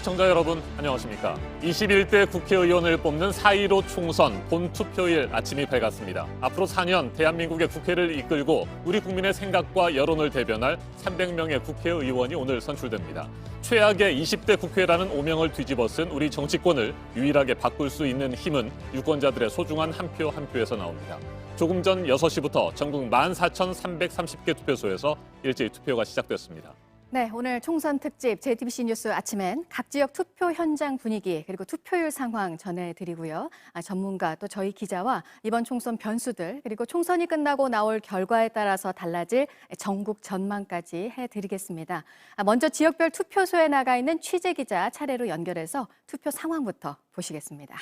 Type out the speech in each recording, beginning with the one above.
시청자 여러분, 안녕하십니까. 21대 국회의원을 뽑는 4.15 총선 본투표일 아침이 밝았습니다. 앞으로 4년 대한민국의 국회를 이끌고 우리 국민의 생각과 여론을 대변할 300명의 국회의원이 오늘 선출됩니다. 최악의 20대 국회라는 오명을 뒤집어 쓴 우리 정치권을 유일하게 바꿀 수 있는 힘은 유권자들의 소중한 한 표 한 표에서 나옵니다. 조금 전 6시부터 전국 14,330개 투표소에서 일제히 투표가 시작됐습니다. 네, 오늘 총선 특집 JTBC 뉴스 아침엔 각 지역 투표 현장 분위기 그리고 투표율 상황 전해드리고요. 전문가 또 저희 기자와 이번 총선 변수들 그리고 총선이 끝나고 나올 결과에 따라서 달라질 전국 전망까지 해드리겠습니다. 먼저 지역별 투표소에 나가 있는 취재 기자 차례로 연결해서 투표 상황부터 보시겠습니다.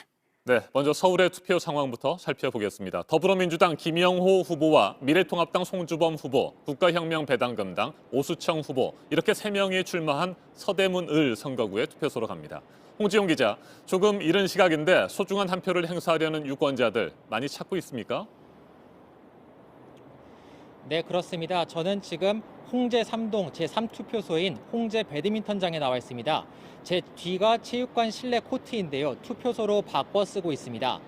네, 먼저 서울의 투표 상황부터 살펴보겠습니다. 더불어민주당 김영호 후보와 미래통합당 송주범 후보, 국가혁명배당금당 오수청 후보 이렇게 3명이 출마한 서대문 을 선거구의 투표소로 갑니다. 홍지용 기자, 조금 이른 시각인데 소중한 한 표를 행사하려는 유권자들 많이 찾고 있습니까? 네, 그렇습니다. 저는 지금 홍제 3동 제3투표소인 홍제 배드민턴장에 나와 있습니다. 제 뒤가 체육관 실내 코트인데요. 투표소로 바꿔 쓰고 있습니다.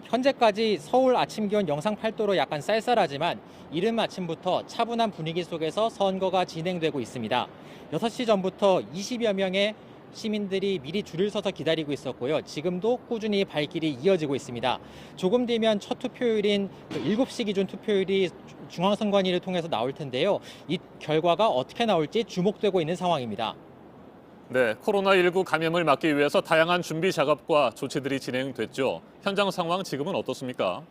현재까지 서울 아침 기온 영상 8도로 약간 쌀쌀하지만 이른 아침부터 차분한 분위기 속에서 선거가 진행되고 있습니다. 6시 전부터 20여 명의 시민들이 미리 줄을 서서 기다리고 있었고요. 지금도 꾸준히 발길이 이어지고 있습니다. 조금 뒤면 첫 투표율인 7시 기준 투표율이 중앙선관위를 통해서 나올 텐데요. 이 결과가 어떻게 나올지 주목되고 있는 상황입니다. 네, 코로나19 감염을 막기 위해서 다양한 준비 작업과 조치들이 진행됐죠. 현장 상황 지금은 어떻습니까?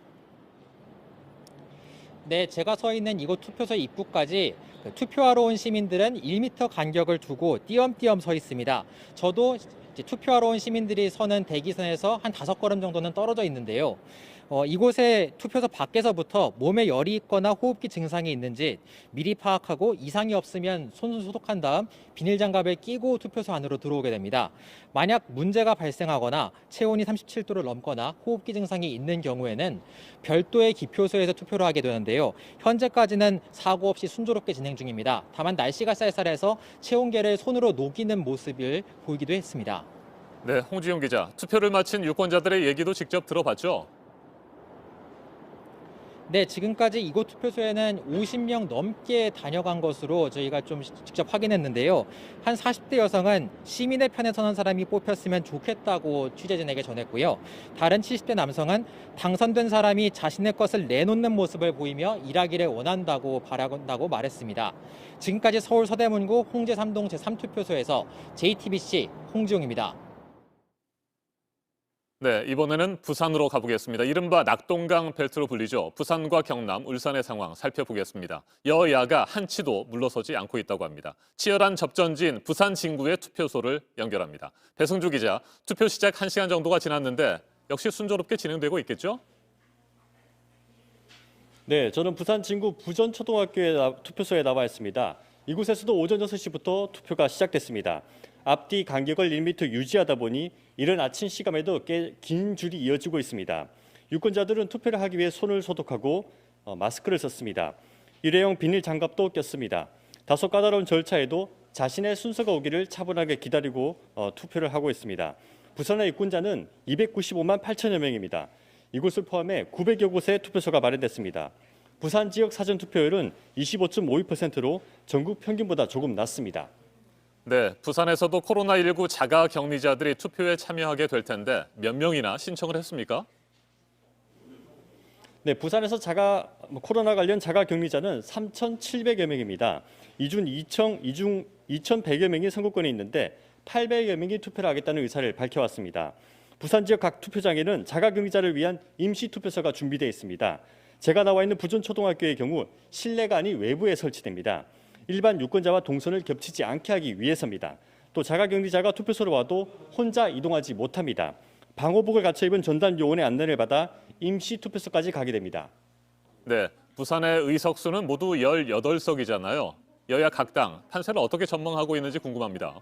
네, 제가 서 있는 이곳 투표소 입구까지 투표하러 온 시민들은 1m 간격을 두고 띄엄띄엄 서 있습니다. 저도 투표하러 온 시민들이 서는 대기선에서 한 5걸음 정도는 떨어져 있는데요. 이곳에 투표소 밖에서부터 몸에 열이 있거나 호흡기 증상이 있는지 미리 파악하고 이상이 없으면 손 소독한 다음 비닐장갑을 끼고 투표소 안으로 들어오게 됩니다. 만약 문제가 발생하거나 체온이 37도를 넘거나 호흡기 증상이 있는 경우에는 별도의 기표소에서 투표를 하게 되는데요. 현재까지는 사고 없이 순조롭게 진행 중입니다. 다만 날씨가 쌀쌀해서 체온계를 손으로 녹이는 모습을 보이기도 했습니다. 네, 홍지용 기자, 투표를 마친 유권자들의 얘기도 직접 들어봤죠? 네, 지금까지 이곳 투표소에는 50명 넘게 다녀간 것으로 저희가 좀 직접 확인했는데요. 한 40대 여성은 시민의 편에 서는 사람이 뽑혔으면 좋겠다고 취재진에게 전했고요. 다른 70대 남성은 당선된 사람이 자신의 것을 내놓는 모습을 보이며 일하기를 원한다고 바란다고 말했습니다. 지금까지 서울 서대문구 홍제 3동 제3투표소에서 JTBC 홍지용입니다. 네, 이번에는 부산으로 가보겠습니다. 이른바 낙동강 벨트로 불리죠. 부산과 경남, 울산의 상황 살펴보겠습니다. 여야가 한치도 물러서지 않고 있다고 합니다. 치열한 접전지인 부산 진구의 투표소를 연결합니다. 배승주 기자, 투표 시작 1시간 정도가 지났는데 역시 순조롭게 진행되고 있겠죠? 네, 저는 부산 진구 부전초등학교의 투표소에 나와 있습니다. 이곳에서도 오전 6시부터 투표가 시작됐습니다. 앞뒤 간격을 1m 유지하다 보니 이른 아침 시간에도 꽤 긴 줄이 이어지고 있습니다. 유권자들은 투표를 하기 위해 손을 소독하고 마스크를 썼습니다. 일회용 비닐 장갑도 꼈습니다. 다소 까다로운 절차에도 자신의 순서가 오기를 차분하게 기다리고 투표를 하고 있습니다. 부산의 유권자는 295만 8천여 명입니다. 이곳을 포함해 900여 곳의 투표소가 마련됐습니다. 부산 지역 사전 투표율은 25.52%로 전국 평균보다 조금 낮습니다. 네, 부산에서도 코로나19 자가 격리자들이 투표에 참여하게 될 텐데 몇 명이나 신청을 했습니까? 네, 부산에서 코로나 관련 자가 격리자는 3,700여 명입니다. 이 중 2,100여 명이 선거권에 있는데 800여 명이 투표를 하겠다는 의사를 밝혀왔습니다. 부산 지역 각 투표장에는 자가 격리자를 위한 임시 투표소가 준비되어 있습니다. 제가 나와 있는 부전초등학교의 경우 실내가 아닌 외부에 설치됩니다. 일반 유권자와 동선을 겹치지 않게 하기 위해서입니다. 또 자가격리자가 투표소로 와도 혼자 이동하지 못합니다. 방호복을 갖춰 입은 전담 요원의 안내를 받아 임시 투표소까지 가게 됩니다. 네, 부산의 의석수는 모두 18석이잖아요. 여야 각 당 판세를 어떻게 전망하고 있는지 궁금합니다.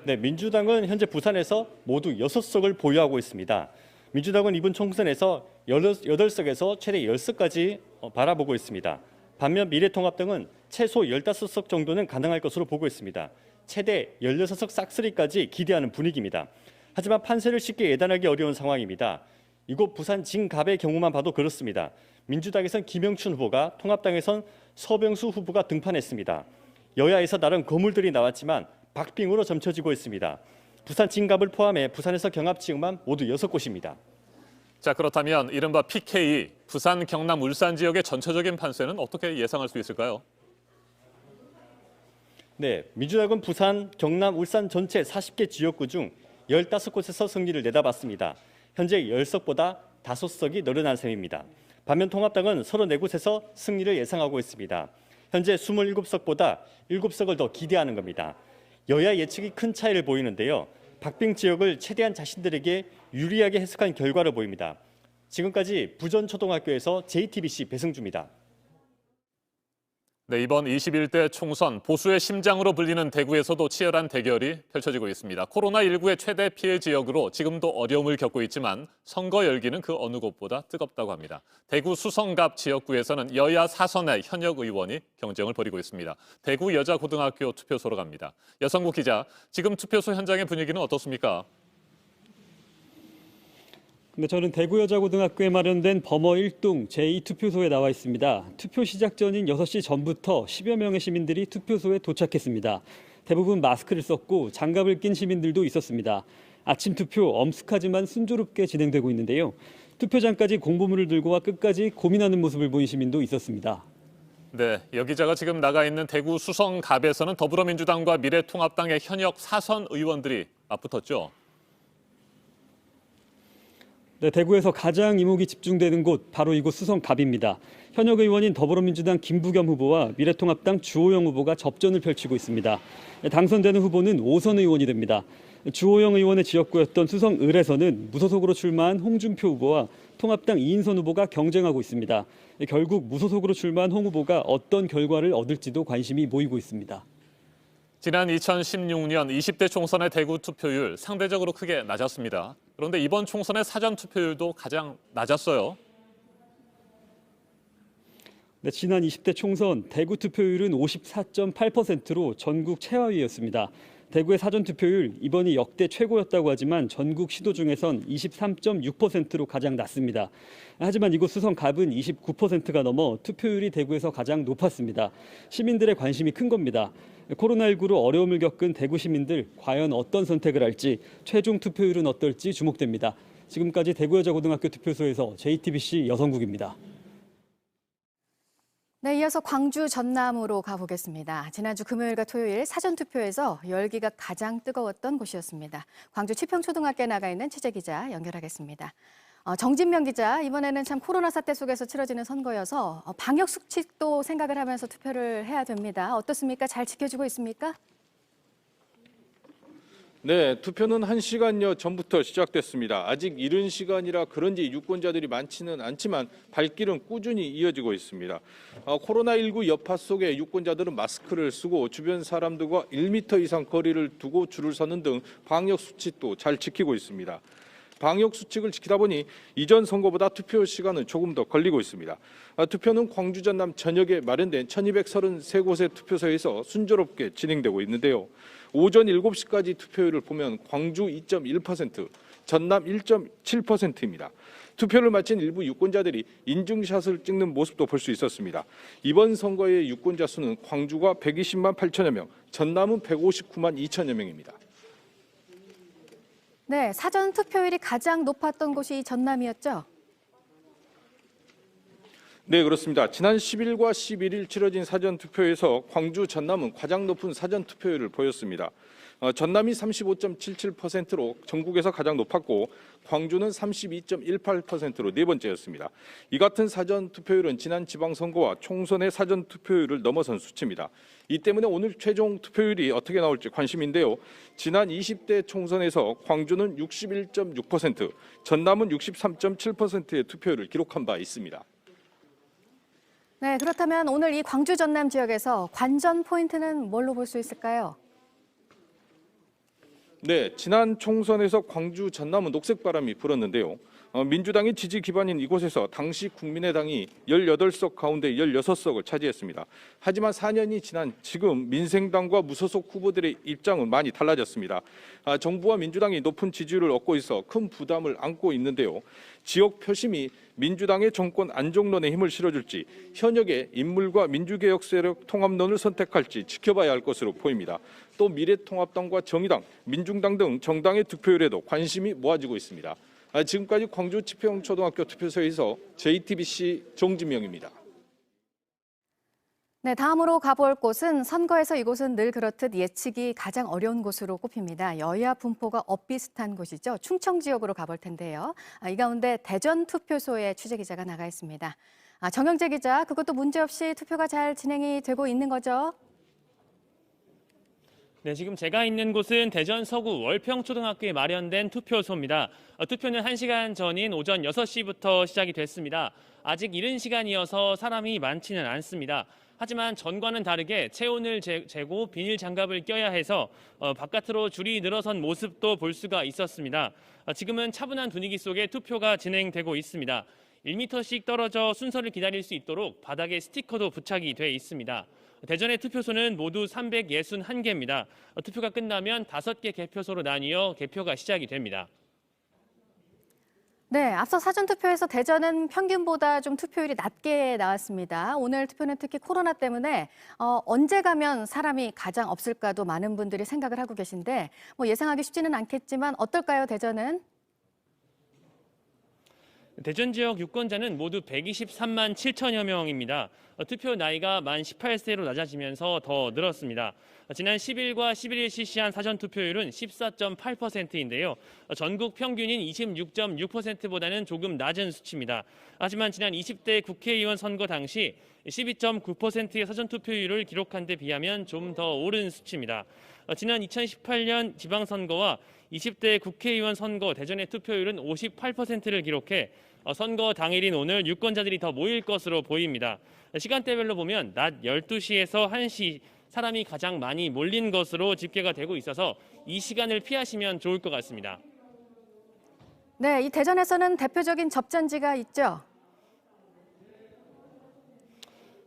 네, 민주당은 현재 부산에서 모두 6석을 보유하고 있습니다. 민주당은 이번 총선에서 8석에서 최대 10석까지 바라보고 있습니다. 반면 미래통합당은 최소 15석 정도는 가능할 것으로 보고 있습니다. 최대 16석 싹쓸이까지 기대하는 분위기입니다. 하지만 판세를 쉽게 예단하기 어려운 상황입니다. 이곳 부산 진갑의 경우만 봐도 그렇습니다. 민주당에선 김영춘 후보가, 통합당에선 서병수 후보가 등판했습니다. 여야에서 나름 거물들이 나왔지만 박빙으로 점쳐지고 있습니다. 부산 진갑을 포함해 부산에서 경합 지역만 모두 6곳입니다. 자, 그렇다면 이른바 PK, 부산, 경남, 울산 지역의 전체적인 판세는 어떻게 예상할 수 있을까요? 네, 민주당은 부산, 경남, 울산 전체 40개 지역구 중 15곳에서 승리를 내다봤습니다. 현재 10석보다 5석이 늘어난 셈입니다. 반면 통합당은 34곳에서 승리를 예상하고 있습니다. 현재 27석보다 7석을 더 기대하는 겁니다. 여야 예측이 큰 차이를 보이는데요. 박빙 지역을 최대한 자신들에게 유리하게 해석한 결과를 보입니다. 지금까지 부전초등학교에서 JTBC 배승주입니다. 네, 이번 21대 총선 보수의 심장으로 불리는 대구에서도 치열한 대결이 펼쳐지고 있습니다. 코로나19의 최대 피해 지역으로 지금도 어려움을 겪고 있지만 선거 열기는 그 어느 곳보다 뜨겁다고 합니다. 대구 수성갑 지역구에서는 여야 4선의 현역 의원이 경쟁을 벌이고 있습니다. 대구 여자고등학교 투표소로 갑니다. 여성국 기자, 지금 투표소 현장의 분위기는 어떻습니까? 근데 저는 대구여자고등학교에 마련된 범어 1동 제2투표소에 나와 있습니다. 투표 시작 전인 6시 전부터 10여 명의 시민들이 투표소에 도착했습니다. 대부분 마스크를 썼고 장갑을 낀 시민들도 있었습니다. 아침 투표 엄숙하지만 순조롭게 진행되고 있는데요. 투표장까지 공보물을 들고 와 끝까지 고민하는 모습을 보인 시민도 있었습니다. 네, 여 기자가 지금 나가 있는 대구 수성갑에서는 더불어민주당과 미래통합당의 현역 4선 의원들이 맞붙었죠. 네, 대구에서 가장 이목이 집중되는 곳 바로 이곳 수성갑입니다. 현역 의원인 더불어민주당 김부겸 후보와 미래통합당 주호영 후보가 접전을 펼치고 있습니다. 당선되는 후보는 5선 의원이 됩니다. 주호영 의원의 지역구였던 수성을에서는 무소속으로 출마한 홍준표 후보와 통합당 이인선 후보가 경쟁하고 있습니다. 결국 무소속으로 출마한 홍 후보가 어떤 결과를 얻을지도 관심이 모이고 있습니다. 지난 2016년 20대 총선의 대구 투표율 상대적으로 크게 낮았습니다. 그런데 이번 총선의 사전 투표율도 가장 낮았어요. 네, 지난 20대 총선 대구 투표율은 54.8%로 전국 최하위였습니다. 대구의 사전 투표율 이번이 역대 최고였다고 하지만 전국 시도 중에선 23.6%로 가장 낮습니다. 하지만 이곳 수성갑은 29%가 넘어 투표율이 대구에서 가장 높았습니다. 시민들의 관심이 큰 겁니다. 코로나19로 어려움을 겪은 대구 시민들 과연 어떤 선택을 할지, 최종 투표율은 어떨지 주목됩니다. 지금까지 대구여자고등학교 투표소에서 JTBC 여성국입니다. 네, 이어서 광주 전남으로 가보겠습니다. 지난주 금요일과 토요일 사전투표에서 열기가 가장 뜨거웠던 곳이었습니다. 광주 치평초등학교에 나가 있는 취재기자 연결하겠습니다. 정진명 기자, 이번에는 참 코로나 사태 속에서 치러지는 선거여서 방역 수칙도 생각을 하면서 투표를 해야 됩니다. 어떻습니까? 잘 지켜지고 있습니까? 네, 투표는 1시간여 전부터 시작됐습니다. 아직 이른 시간이라 그런지 유권자들이 많지는 않지만 발길은 꾸준히 이어지고 있습니다. 코로나19 여파 속에 유권자들은 마스크를 쓰고 주변 사람들과 1m 이상 거리를 두고 줄을 서는 등 방역 수칙도 잘 지키고 있습니다. 방역 수칙을 지키다 보니 이전 선거보다 투표 시간은 조금 더 걸리고 있습니다. 투표는 광주 전남 전역에 마련된 1233곳의 투표소에서 순조롭게 진행되고 있는데요. 오전 7시까지 투표율을 보면 광주 2.1%, 전남 1.7%입니다. 투표를 마친 일부 유권자들이 인증샷을 찍는 모습도 볼 수 있었습니다. 이번 선거의 유권자 수는 광주가 120만 8천여 명, 전남은 159만 2천여 명입니다. 네, 사전 투표율이 가장 높았던 곳이 전남이었죠? 네, 그렇습니다. 지난 10일과 11일 치러진 사전투표에서 광주, 전남은 가장 높은 사전투표율을 보였습니다. 전남이 35.77%로 전국에서 가장 높았고 광주는 32.18%로 네 번째였습니다. 이 같은 사전투표율은 지난 지방선거와 총선의 사전투표율을 넘어선 수치입니다. 이 때문에 오늘 최종 투표율이 어떻게 나올지 관심인데요. 지난 20대 총선에서 광주는 61.6%, 전남은 63.7%의 투표율을 기록한 바 있습니다. 네, 그렇다면 오늘 이 광주 전남 지역에서 관전 포인트는 뭘로 볼 수 있을까요? 네, 지난 총선에서 광주 전남은 녹색 바람이 불었는데요. 민주당이 지지 기반인 이곳에서 당시 국민의당이 18석 가운데 16석을 차지했습니다. 하지만 4년이 지난 지금 민생당과 무소속 후보들의 입장은 많이 달라졌습니다. 정부와 민주당이 높은 지지율을 얻고 있어 큰 부담을 안고 있는데요. 지역 표심이 민주당의 정권 안정론에 힘을 실어줄지 현역의 인물과 민주개혁 세력 통합론을 선택할지 지켜봐야 할 것으로 보입니다. 또 미래통합당과 정의당, 민중당 등 정당의 득표율에도 관심이 모아지고 있습니다. 지금까지 광주 치평초등학교 투표소에서 JTBC 정진명입니다. 네, 다음으로 가볼 곳은 선거에서 이곳은 늘 그렇듯 예측이 가장 어려운 곳으로 꼽힙니다. 여야 분포가 엇비슷한 곳이죠. 충청 지역으로 가볼 텐데요. 이 가운데 대전 투표소에 취재 기자가 나가 있습니다. 정영재 기자, 그것도 문제없이 투표가 잘 진행이 되고 있는 거죠? 네, 지금 제가 있는 곳은 대전 서구 월평초등학교에 마련된 투표소입니다. 투표는 1시간 전인 오전 6시부터 시작이 됐습니다. 아직 이른 시간이어서 사람이 많지는 않습니다. 하지만 전과는 다르게 체온을 재고 비닐 장갑을 껴야 해서 바깥으로 줄이 늘어선 모습도 볼 수가 있었습니다. 지금은 차분한 분위기 속에 투표가 진행되고 있습니다. 1m씩 떨어져 순서를 기다릴 수 있도록 바닥에 스티커도 부착이 돼 있습니다. 대전의 투표소는 모두 361개입니다. 투표가 끝나면 5개 개표소로 나뉘어 개표가 시작이 됩니다. 네, 앞서 사전투표에서 대전은 평균보다 좀 투표율이 낮게 나왔습니다. 오늘 투표는 특히 코로나 때문에 언제 가면 사람이 가장 없을까도 많은 분들이 생각을 하고 계신데 예상하기 쉽지는 않겠지만 어떨까요, 대전은? 대전 지역 유권자는 모두 123만 7천여 명입니다. 투표 나이가 만 18세로 낮아지면서 더 늘었습니다. 지난 10일과 11일 실시한 사전투표율은 14.8%인데요. 전국 평균인 26.6%보다는 조금 낮은 수치입니다. 하지만 지난 20대 국회의원 선거 당시 12.9%의 사전투표율을 기록한 데 비하면 좀 더 오른 수치입니다. 지난 2018년 지방선거와 20대 국회의원 선거 대전의 투표율은 58%를 기록해 선거 당일인 오늘 유권자들이 더 모일 것으로 보입니다. 시간대별로 보면 낮 12시에서 1시 사람이 가장 많이 몰린 것으로 집계가 되고 있어서 이 시간을 피하시면 좋을 것 같습니다. 네, 이 대전에서는 대표적인 접전지가 있죠.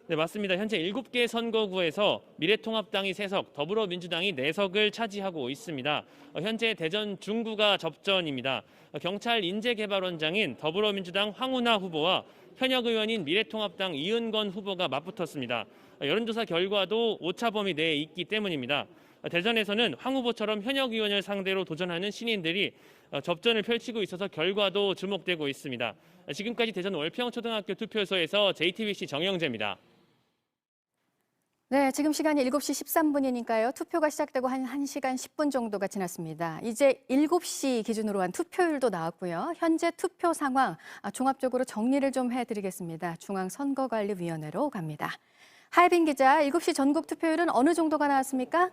네, 맞습니다. 현재 7개 선거구에서 미래통합당이 3석, 더불어민주당이 4석을 차지하고 있습니다. 현재 대전 중구가 접전입니다. 경찰 인재개발원장인 더불어민주당 황운하 후보와 현역 의원인 미래통합당 이은건 후보가 맞붙었습니다. 여론조사 결과도 오차범위 내에 있기 때문입니다. 대전에서는 황 후보처럼 현역 의원을 상대로 도전하는 신인들이 접전을 펼치고 있어서 결과도 주목되고 있습니다. 지금까지 대전 월평초등학교 투표소에서 JTBC 정영재입니다. 네, 지금 시간이 7시 13분이니까요. 투표가 시작되고 한 1시간 10분 정도가 지났습니다. 이제 7시 기준으로 한 투표율도 나왔고요. 현재 투표 상황 종합적으로 정리를 좀 해드리겠습니다. 중앙선거관리위원회로 갑니다. 하예빈 기자, 7시 전국 투표율은 어느 정도가 나왔습니까?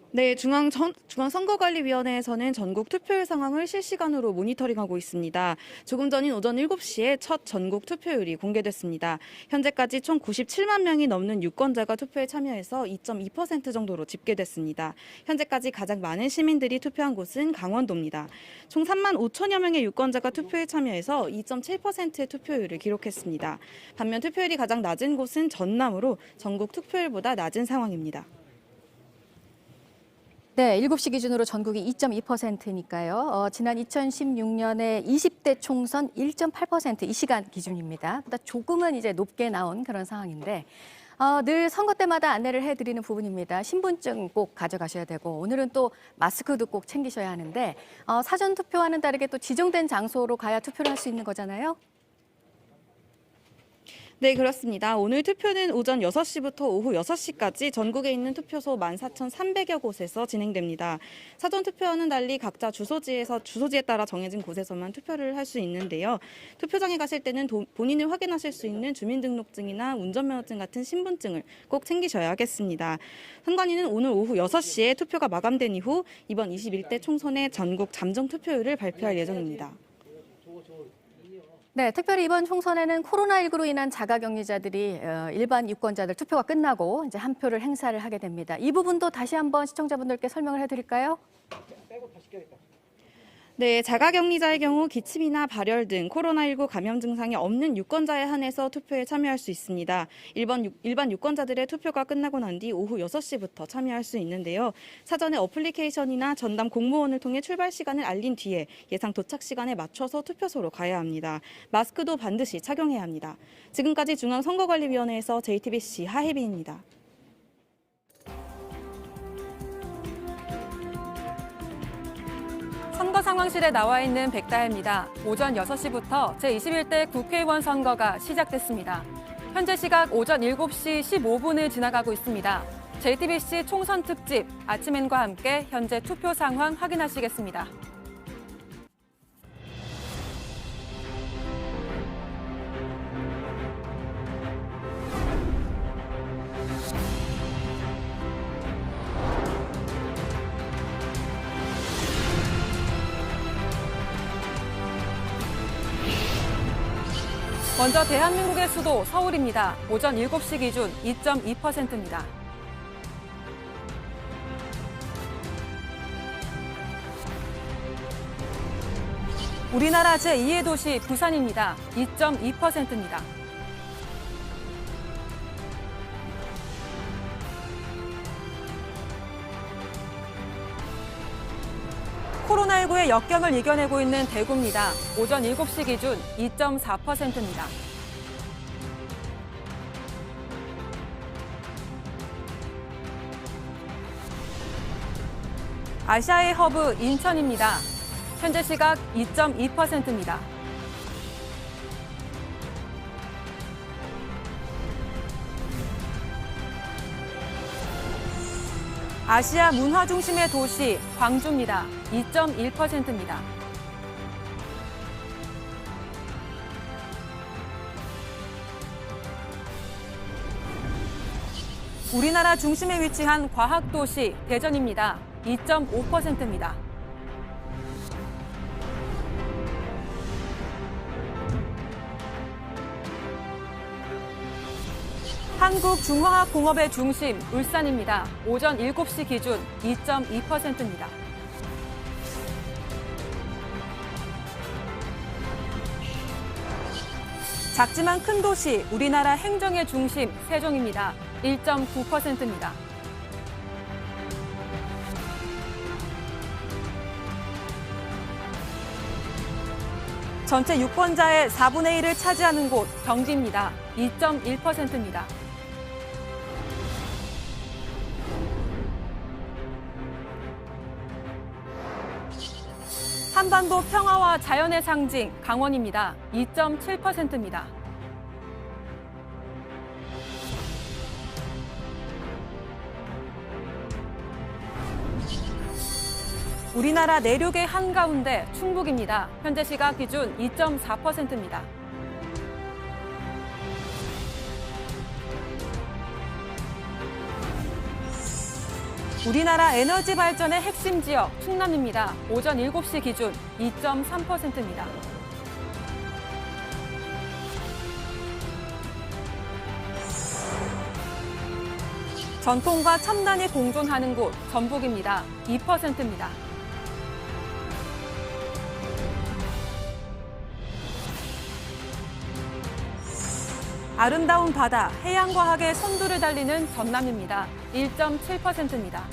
네, 중앙선거관리위원회에서는 전국 투표율 상황을 실시간으로 모니터링하고 있습니다. 조금 전인 오전 7시에 첫 전국 투표율이 공개됐습니다. 현재까지 총 97만 명이 넘는 유권자가 투표에 참여해서 2.2% 정도로 집계됐습니다. 현재까지 가장 많은 시민들이 투표한 곳은 강원도입니다. 총 3만 5천여 명의 유권자가 투표에 참여해서 2.7%의 투표율을 기록했습니다. 반면 투표율이 가장 낮은 곳은 전남으로 전국 투표율보다 낮은 상황입니다. 네, 7시 기준으로 전국이 2.2%니까요. 지난 2016년에 20대 총선 1.8% 이 시간 기준입니다. 보다 조금은 이제 높게 나온 그런 상황인데 늘 선거 때마다 안내를 해드리는 부분입니다. 신분증 꼭 가져가셔야 되고 오늘은 또 마스크도 꼭 챙기셔야 하는데 사전 투표와는 다르게 또 지정된 장소로 가야 투표를 할 수 있는 거잖아요. 네, 그렇습니다. 오늘 투표는 오전 6시부터 오후 6시까지 전국에 있는 투표소 14,300여 곳에서 진행됩니다. 사전 투표와는 달리 각자 주소지에 따라 정해진 곳에서만 투표를 할 수 있는데요. 투표장에 가실 때는 본인을 확인하실 수 있는 주민등록증이나 운전면허증 같은 신분증을 꼭 챙기셔야 하겠습니다. 선관위는 오늘 오후 6시에 투표가 마감된 이후 이번 21대 총선의 전국 잠정 투표율을 발표할 예정입니다. 네, 특별히 이번 총선에는 코로나19로 인한 자가격리자들이 일반 유권자들 투표가 끝나고 이제 한 표를 행사를 하게 됩니다. 이 부분도 다시 한번 시청자분들께 설명을 해드릴까요? 네, 자가격리자의 경우 기침이나 발열 등 코로나19 감염 증상이 없는 유권자에 한해서 투표에 참여할 수 있습니다. 일반 유권자들의 투표가 끝나고 난 뒤 오후 6시부터 참여할 수 있는데요. 사전에 어플리케이션이나 전담 공무원을 통해 출발 시간을 알린 뒤에 예상 도착 시간에 맞춰서 투표소로 가야 합니다. 마스크도 반드시 착용해야 합니다. 지금까지 중앙선거관리위원회에서 JTBC 하혜빈입니다. 선거 상황실에 나와 있는 백다혜입니다. 오전 6시부터 제21대 국회의원 선거가 시작됐습니다. 현재 시각 오전 7시 15분을 지나가고 있습니다. JTBC 총선 특집 아침엔과 함께 현재 투표 상황 확인하시겠습니다. 먼저 대한민국의 수도 서울입니다. 오전 7시 기준 2.2%입니다. 우리나라 제2의 도시 부산입니다. 2.2%입니다. 코로나19의 역경을 이겨내고 있는 대구입니다. 오전 7시 기준 2.4%입니다. 아시아의 허브 인천입니다. 현재 시각 2.2%입니다. 아시아 문화 중심의 도시 광주입니다. 2.1%입니다. 우리나라 중심에 위치한 과학도시 대전입니다. 2.5%입니다. 한국중화학공업의 중심 울산입니다. 오전 7시 기준 2.2%입니다. 작지만 큰 도시 우리나라 행정의 중심 세종입니다. 1.9%입니다. 전체 유권자의 4분의 1을 차지하는 곳 경기입니다. 2.1%입니다. 한반도 평화와 자연의 상징 강원입니다. 2.7%입니다. 우리나라 내륙의 한가운데 충북입니다. 현재 시각 기준 2.4%입니다. 우리나라 에너지 발전의 핵심 지역 충남입니다. 오전 7시 기준 2.3%입니다. 전통과 첨단이 공존하는 곳 전북입니다. 2%입니다. 아름다운 바다, 해양과학의 선두를 달리는 전남입니다. 1.7%입니다.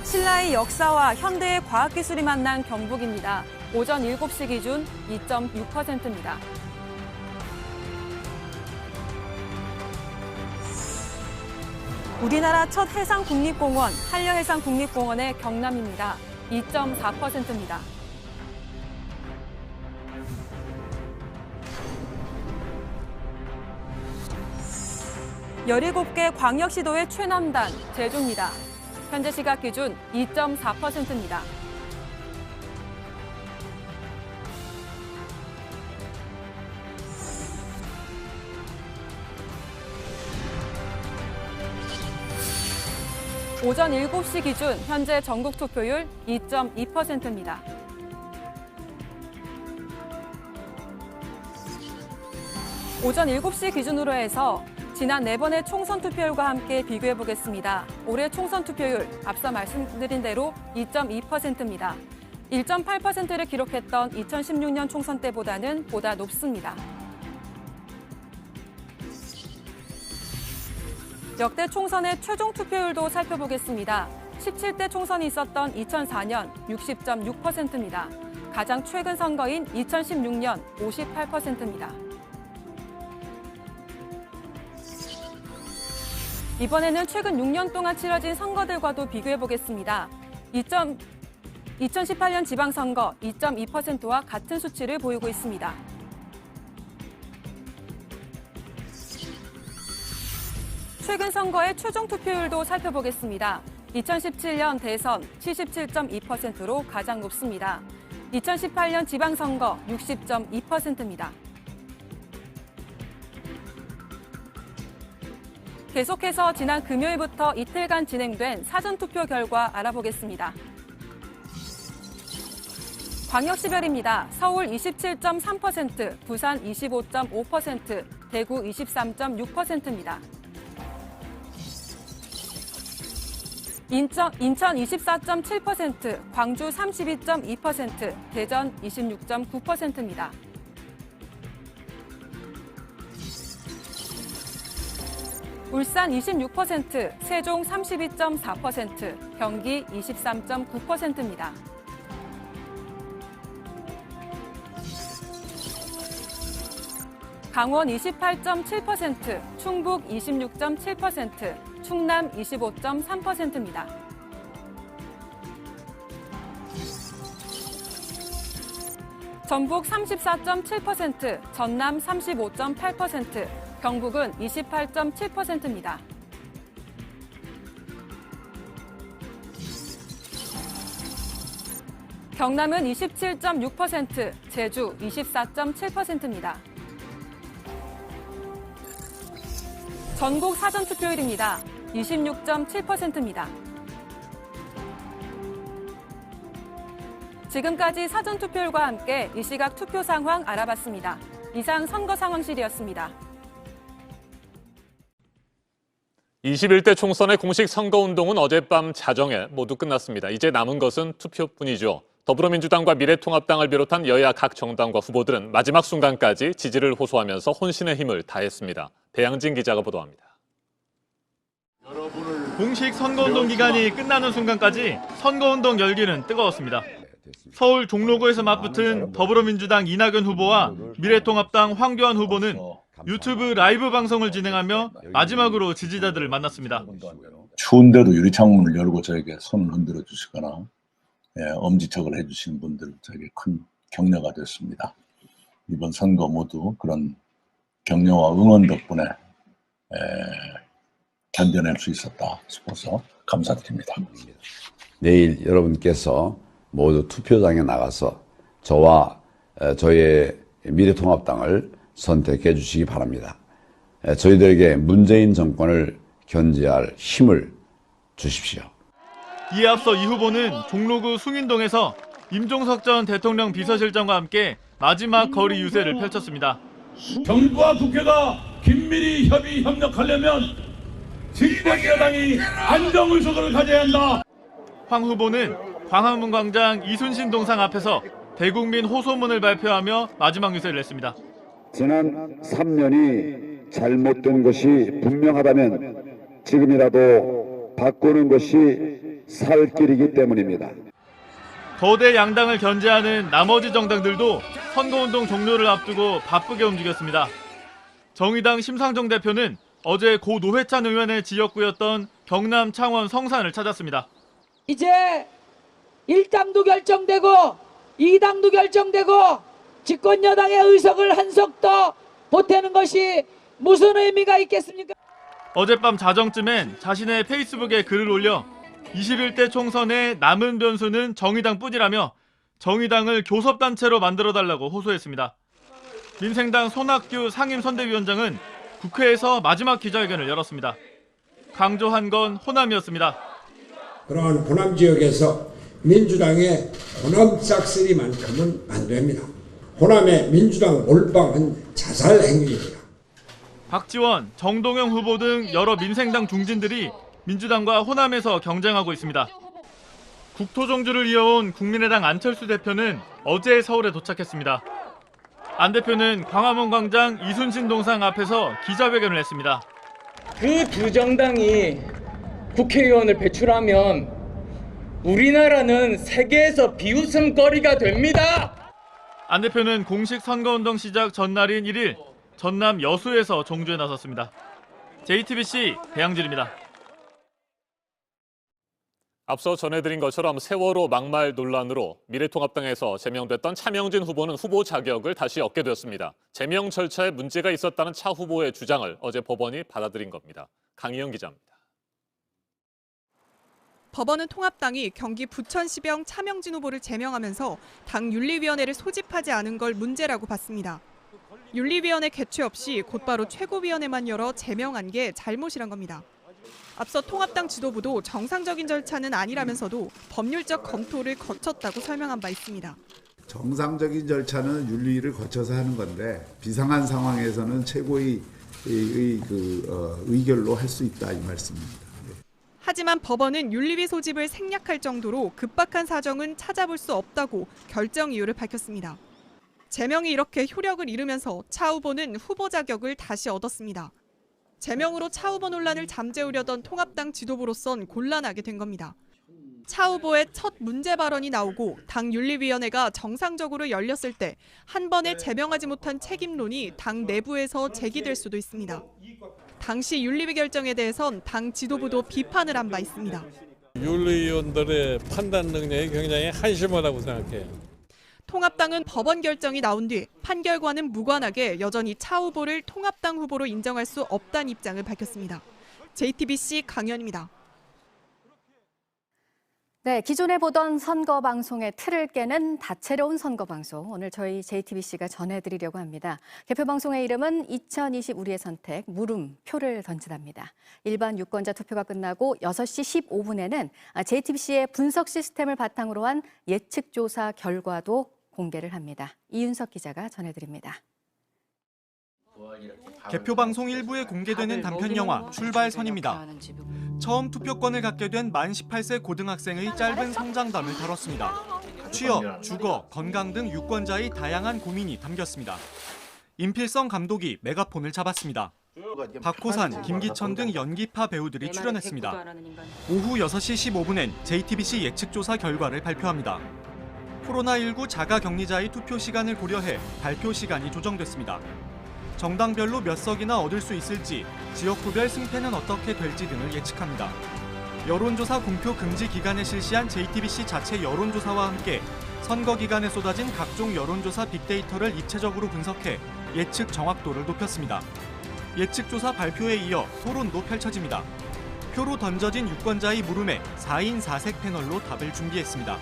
신라의 역사와 현대의 과학기술이 만난 경북입니다. 오전 7시 기준 2.6%입니다. 우리나라 첫 해상국립공원, 한려해상국립공원의 경남입니다. 2.4%입니다. 열일곱 개 광역시도의 최남단, 제주입니다. 현재 시각 기준 2.4%입니다. 오전 7시 기준 현재 전국 투표율 2.2%입니다. 오전 7시 기준으로 해서 지난 4번의 총선 투표율과 함께 비교해 보겠습니다. 올해 총선 투표율 앞서 말씀드린 대로 2.2%입니다. 1.8%를 기록했던 2016년 총선 때보다는 보다 높습니다. 역대 총선의 최종 투표율도 살펴보겠습니다. 17대 총선이 있었던 2004년 60.6%입니다. 가장 최근 선거인 2016년 58%입니다. 이번에는 최근 6년 동안 치러진 선거들과도 비교해 보겠습니다. 2018년 지방선거 2.2%와 같은 수치를 보이고 있습니다. 최근 선거의 최종 투표율도 살펴보겠습니다. 2017년 대선 77.2%로 가장 높습니다. 2018년 지방선거 60.2%입니다. 계속해서 지난 금요일부터 이틀간 진행된 사전투표 결과 알아보겠습니다. 광역시별입니다. 서울 27.3%, 부산 25.5%, 대구 23.6%입니다. 인천 24.7%, 광주 32.2%, 대전 26.9%입니다. 울산 26%, 세종 32.4%, 경기 23.9%입니다. 강원 28.7%, 충북 26.7%, 충남 25.3%입니다. 전북 34.7%, 전남 35.8%, 경북은 28.7%입니다. 경남은 27.6%, 제주 24.7%입니다. 전국 사전투표율입니다. 26.7%입니다. 지금까지 사전투표율과 함께 이 시각 투표 상황 알아봤습니다. 이상 선거 상황실이었습니다. 21대 총선의 공식 선거운동은 어젯밤 자정에 모두 끝났습니다. 이제 남은 것은 투표뿐이죠. 더불어민주당과 미래통합당을 비롯한 여야 각 정당과 후보들은 마지막 순간까지 지지를 호소하면서 혼신의 힘을 다했습니다. 배양진 기자가 보도합니다. 공식 선거운동 기간이 끝나는 순간까지 선거운동 열기는 뜨거웠습니다. 서울 종로구에서 맞붙은 더불어민주당 이낙연 후보와 미래통합당 황교안 후보는 유튜브 라이브 방송을 진행하며 마지막으로 지지자들을 만났습니다. 추운데도 유리창문을 열고 저에게 손을 흔들어 주시거나 엄지척을 해주시는 분들 저에게 큰 격려가 됐습니다. 이번 선거 모두 그런 격려와 응원 덕분에 견뎌낼 수 있었다 싶어서 감사드립니다. 내일 여러분께서 모두 투표장에 나가서 저와 저의 미래통합당을 선택해 주시기 바랍니다. 저희들에게 문재인 정권을 견제할 힘을 주십시오. 이에 앞서 이 후보는 종로구 숭인동에서 임종석 전 대통령 비서실장과 함께 마지막 거리 유세를 펼쳤습니다. 정부와 국회가 긴밀히 협력하려면 집권여당이 안정의석을 가져야 한다. 황 후보는 광화문 광장 이순신 동상 앞에서 대국민 호소문을 발표하며 마지막 유세를 냈습니다. 지난 3년이 잘못된 것이 분명하다면 지금이라도 바꾸는 것이 살 길이기 때문입니다. 거대 양당을 견제하는 나머지 정당들도 선거운동 종료를 앞두고 바쁘게 움직였습니다. 정의당 심상정 대표는 어제 고 노회찬 의원의 지역구였던 경남 창원 성산을 찾았습니다. 이제 1당도 결정되고 2당도 결정되고 집권 여당의 의석을 한 석 더 보태는 것이 무슨 의미가 있겠습니까? 어젯밤 자정쯤엔 자신의 페이스북에 글을 올려 21대 총선의 남은 변수는 정의당뿐이라며 정의당을 교섭단체로 만들어달라고 호소했습니다. 민생당 손학규 상임선대위원장은 국회에서 마지막 기자회견을 열었습니다. 강조한 건 호남이었습니다. 그러한 호남 지역에서 민주당의 호남 싹쓸이만큼은 안 됩니다. 호남의 민주당 몰빵은 자살 행위입니다. 박지원, 정동영 후보 등 여러 민생당 중진들이 민주당과 호남에서 경쟁하고 있습니다. 국토종주를 이어온 국민의당 안철수 대표는 어제 서울에 도착했습니다. 안 대표는 광화문 광장 이순신 동상 앞에서 기자회견을 했습니다. 그 두 정당이 국회의원을 배출하면 우리나라는 세계에서 비웃음거리가 됩니다. 안 대표는 공식 선거운동 시작 전날인 1일 전남 여수에서 종주에 나섰습니다. JTBC 배양질입니다. 앞서 전해드린 것처럼 세월호 막말 논란으로 미래통합당에서 제명됐던 차명진 후보는 후보 자격을 다시 얻게 되었습니다. 제명 절차에 문제가 있었다는 차 후보의 주장을 어제 법원이 받아들인 겁니다. 강희영 기자입니다. 법원은 통합당이 경기 부천시병 차명진 후보를 제명하면서 당 윤리위원회를 소집하지 않은 걸 문제라고 봤습니다. 윤리위원회 개최 없이 곧바로 최고위원회만 열어 제명한 게 잘못이란 겁니다. 앞서 통합당 지도부도 정상적인 절차는 아니라면서도 법률적 검토를 거쳤다고 설명한 바 있습니다. 정상적인 절차는 윤리를 거쳐서 하는 건데 비상한 상황에서는 최고의 의결로 할 수 있다 이 말씀입니다. 하지만 법원은 윤리위 소집을 생략할 정도로 급박한 사정은 찾아볼 수 없다고 결정 이유를 밝혔습니다. 제명이 이렇게 효력을 잃으면서 차 후보는 후보 자격을 다시 얻었습니다. 제명으로 차 후보 논란을 잠재우려던 통합당 지도부로선 곤란하게 된 겁니다. 차 후보의 첫 문제 발언이 나오고 당 윤리위원회가 정상적으로 열렸을 때 한 번에 제명하지 못한 책임론이 당 내부에서 제기될 수도 있습니다. 당시 윤리위 결정에 대해선 당 지도부도 비판을 한 바 있습니다. 윤리위원들의 판단 능력이 굉장히 한심하다고 생각해요. 통합당은 법원 결정이 나온 뒤 판결과는 무관하게 여전히 차 후보를 통합당 후보로 인정할 수 없다는 입장을 밝혔습니다. JTBC 강연입니다. 네, 기존에 보던 선거 방송의 틀을 깨는 다채로운 선거 방송. 오늘 저희 JTBC가 전해드리려고 합니다. 개표 방송의 이름은 2020 우리의 선택 물음표를 던지답니다. 일반 유권자 투표가 끝나고 6시 15분에는 JTBC의 분석 시스템을 바탕으로 한 예측 조사 결과도 공개를 합니다. 이윤석 기자가 전해드립니다. 개표 방송 일부에 공개되는 단편 영화 출발선입니다. 처음 투표권을 갖게 된 만 18세 고등학생의 짧은 성장담을 다뤘습니다. 취업, 주거, 건강 등 유권자의 다양한 고민이 담겼습니다. 임필성 감독이 메가폰을 잡았습니다. 박호산, 김기천 등 연기파 배우들이 출연했습니다. 오후 6시 15분엔 JTBC 예측조사 결과를 발표합니다. 코로나19 자가격리자의 투표 시간을 고려해 발표 시간이 조정됐습니다. 정당별로 몇 석이나 얻을 수 있을지, 지역구별 승패는 어떻게 될지 등을 예측합니다. 여론조사 공표 금지 기간에 실시한 JTBC 자체 여론조사와 함께 선거 기간에 쏟아진 각종 여론조사 빅데이터를 입체적으로 분석해 예측 정확도를 높였습니다. 예측조사 발표에 이어 토론도 펼쳐집니다. 표로 던져진 유권자의 물음에 4인 4색 패널로 답을 준비했습니다.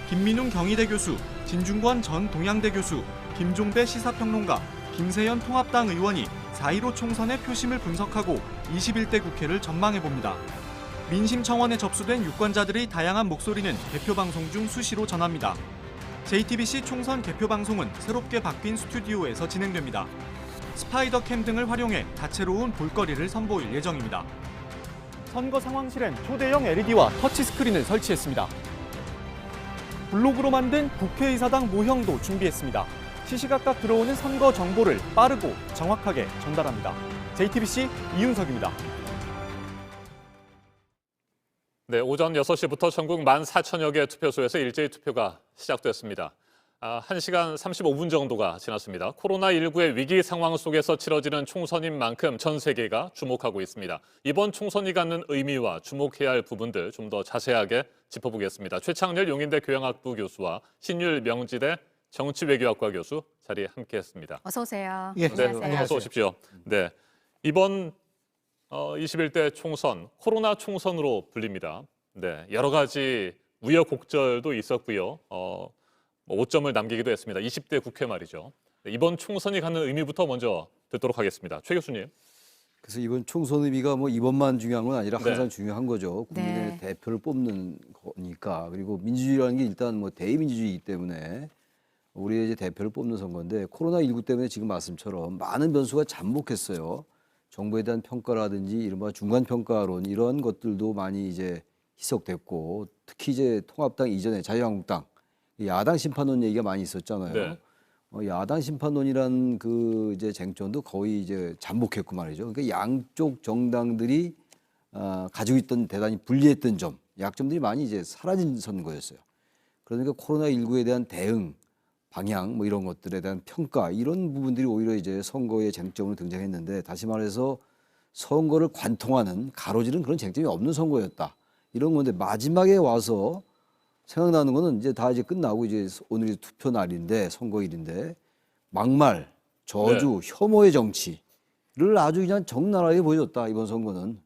김민웅 경희대 교수, 진중권 전 동양대 교수, 김종배 시사평론가, 김세연 통합당 의원이 4.15 총선의 표심을 분석하고 21대 국회를 전망해봅니다. 민심청원에 접수된 유권자들의 다양한 목소리는 개표방송 중 수시로 전합니다. JTBC 총선 개표방송은 새롭게 바뀐 스튜디오에서 진행됩니다. 스파이더캠 등을 활용해 다채로운 볼거리를 선보일 예정입니다. 선거 상황실엔 초대형 LED와 터치스크린을 설치했습니다. 블록으로 만든 국회의사당 모형도 준비했습니다. 시시각각 들어오는 선거 정보를 빠르고 정확하게 전달합니다. JTBC 이윤석입니다. 네, 오전 6시부터 전국 14,000여 개 투표소에서 일제히 투표가 시작됐습니다. 1시간 35분 정도가 지났습니다. 코로나19의 위기 상황 속에서 치러지는 총선인 만큼 전 세계가 주목하고 있습니다. 이번 총선이 갖는 의미와 주목해야 할 부분들 좀 더 자세하게 짚어보겠습니다. 최창렬 용인대 교양학부 교수와 신율 명지대 정치외교학과 교수 자리에 함께했습니다. 어서 오세요. 네, 어서 오십시오. 네, 이번 21대 총선 코로나 총선으로 불립니다. 네, 여러 가지 우여곡절도 있었고요. 오점을 남기기도 했습니다. 20대 국회 말이죠. 이번 총선이 갖는 의미부터 먼저 듣도록 하겠습니다. 최 교수님. 그래서 이번 총선 의미가 뭐 이번만 중요한 건 아니라 항상 네. 중요한 거죠. 국민의 대표를 뽑는 거니까. 그리고 민주주의라는 게 일단 뭐 대의민주주의이기 때문에 우리의 이제 대표를 뽑는 선거인데 코로나19 때문에 지금 말씀처럼 많은 변수가 잠복했어요. 정부에 대한 평가라든지 이른바 중간 평가론 이런 것들도 많이 이제 희석됐고 특히 이제 통합당 이전에 자유한국당 야당 심판론 얘기가 많이 있었잖아요. 네. 야당 심판론이란 그 이제 쟁점도 거의 이제 잠복했고 말이죠. 그러니까 양쪽 정당들이 가지고 있던 대단히 불리했던 점, 약점들이 많이 이제 사라진 선거였어요. 그러니까 코로나19에 대한 대응, 방향 뭐 이런 것들에 대한 평가 이런 부분들이 오히려 이제 선거의 쟁점으로 등장했는데 다시 말해서 선거를 관통하는 가로지른 그런 쟁점이 없는 선거였다. 이런 건데 마지막에 와서 생각나는 거는 이제 다 이제 끝나고 이제 오늘이 투표 날인데 선거일인데 막말, 저주, 혐오의 정치를 아주 그냥 적나라하게 보여줬다. 이번 선거는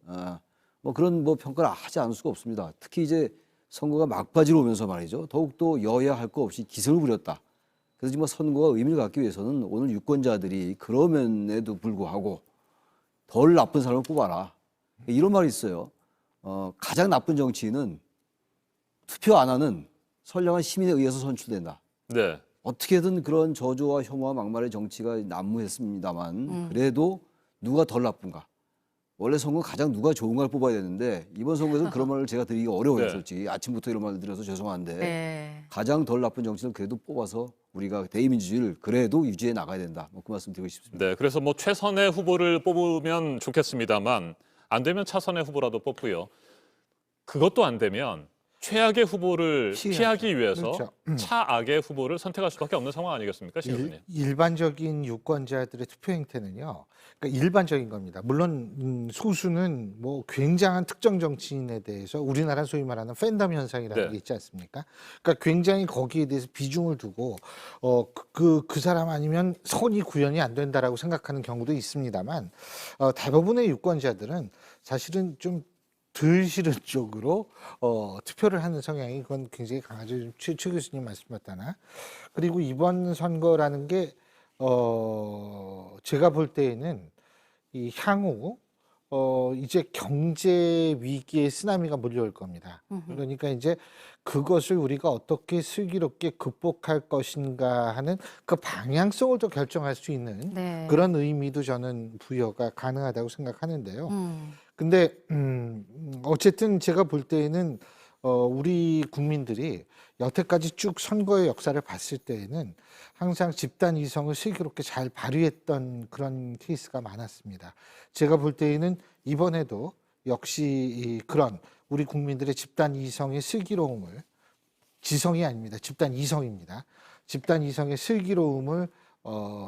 뭐 그런 뭐 평가를 하지 않을 수가 없습니다. 특히 이제 선거가 막바지로 오면서 말이죠. 더욱더 여야 할 거 없이 기승을 부렸다. 그래서 지금 선거가 의미를 갖기 위해서는 오늘 유권자들이 그럼에도 불구하고 덜 나쁜 사람을 뽑아라. 이런 말이 있어요. 가장 나쁜 정치인은 투표 안 하는 선량한 시민에 의해서 선출된다. 네. 어떻게든 그런 저주와 혐오와 막말의 정치가 난무했습니다만 그래도 누가 덜 나쁜가? 원래 선거 가장 누가 좋은 걸 뽑아야 되는데 이번 선거에서는 그런 말을 제가 드리기 어려워요. 네. 솔직히 아침부터 이런 말을 드려서 죄송한데 네. 가장 덜 나쁜 정치를 그래도 뽑아서 우리가 대의민주주의를 그래도 유지해 나가야 된다. 뭐 그 말씀 드리고 싶습니다. 네, 그래서 뭐 최선의 후보를 뽑으면 좋겠습니다만 안 되면 차선의 후보라도 뽑고요. 그것도 안 되면 최악의 후보를 피하기 위해서 그렇죠. 차악의 후보를 선택할 수밖에 없는 상황 아니겠습니까, 시 교수님? 일반적인 유권자들의 투표 행태는요. 그러니까 일반적인 겁니다. 물론 소수는 뭐 굉장한 특정 정치인에 대해서 우리나라 소위 말하는 팬덤 현상이라는 네. 게 있지 않습니까? 그러니까 굉장히 거기에 대해서 비중을 두고 그 사람 아니면 선이 구현이 안 된다라고 생각하는 경우도 있습니다만 대부분의 유권자들은 사실은 좀 덜 싫은 쪽으로 투표를 하는 성향이 그건 굉장히 강하죠. 최 교수님 말씀 맞다나. 그리고 이번 선거라는 게 제가 볼 때에는 이 향후 이제 경제 위기의 쓰나미가 몰려올 겁니다. 그러니까 이제 그것을 우리가 어떻게 슬기롭게 극복할 것인가 하는 그 방향성을 또 결정할 수 있는 네. 그런 의미도 저는 부여가 가능하다고 생각하는데요. 근데 어쨌든 제가 볼 때에는 우리 국민들이 여태까지 쭉 선거의 역사를 봤을 때에는 항상 집단 이성을 슬기롭게 잘 발휘했던 그런 케이스가 많았습니다. 제가 볼 때에는 이번에도 역시 그런 우리 국민들의 집단 이성의 슬기로움을 지성이 아닙니다. 집단 이성입니다. 집단 이성의 슬기로움을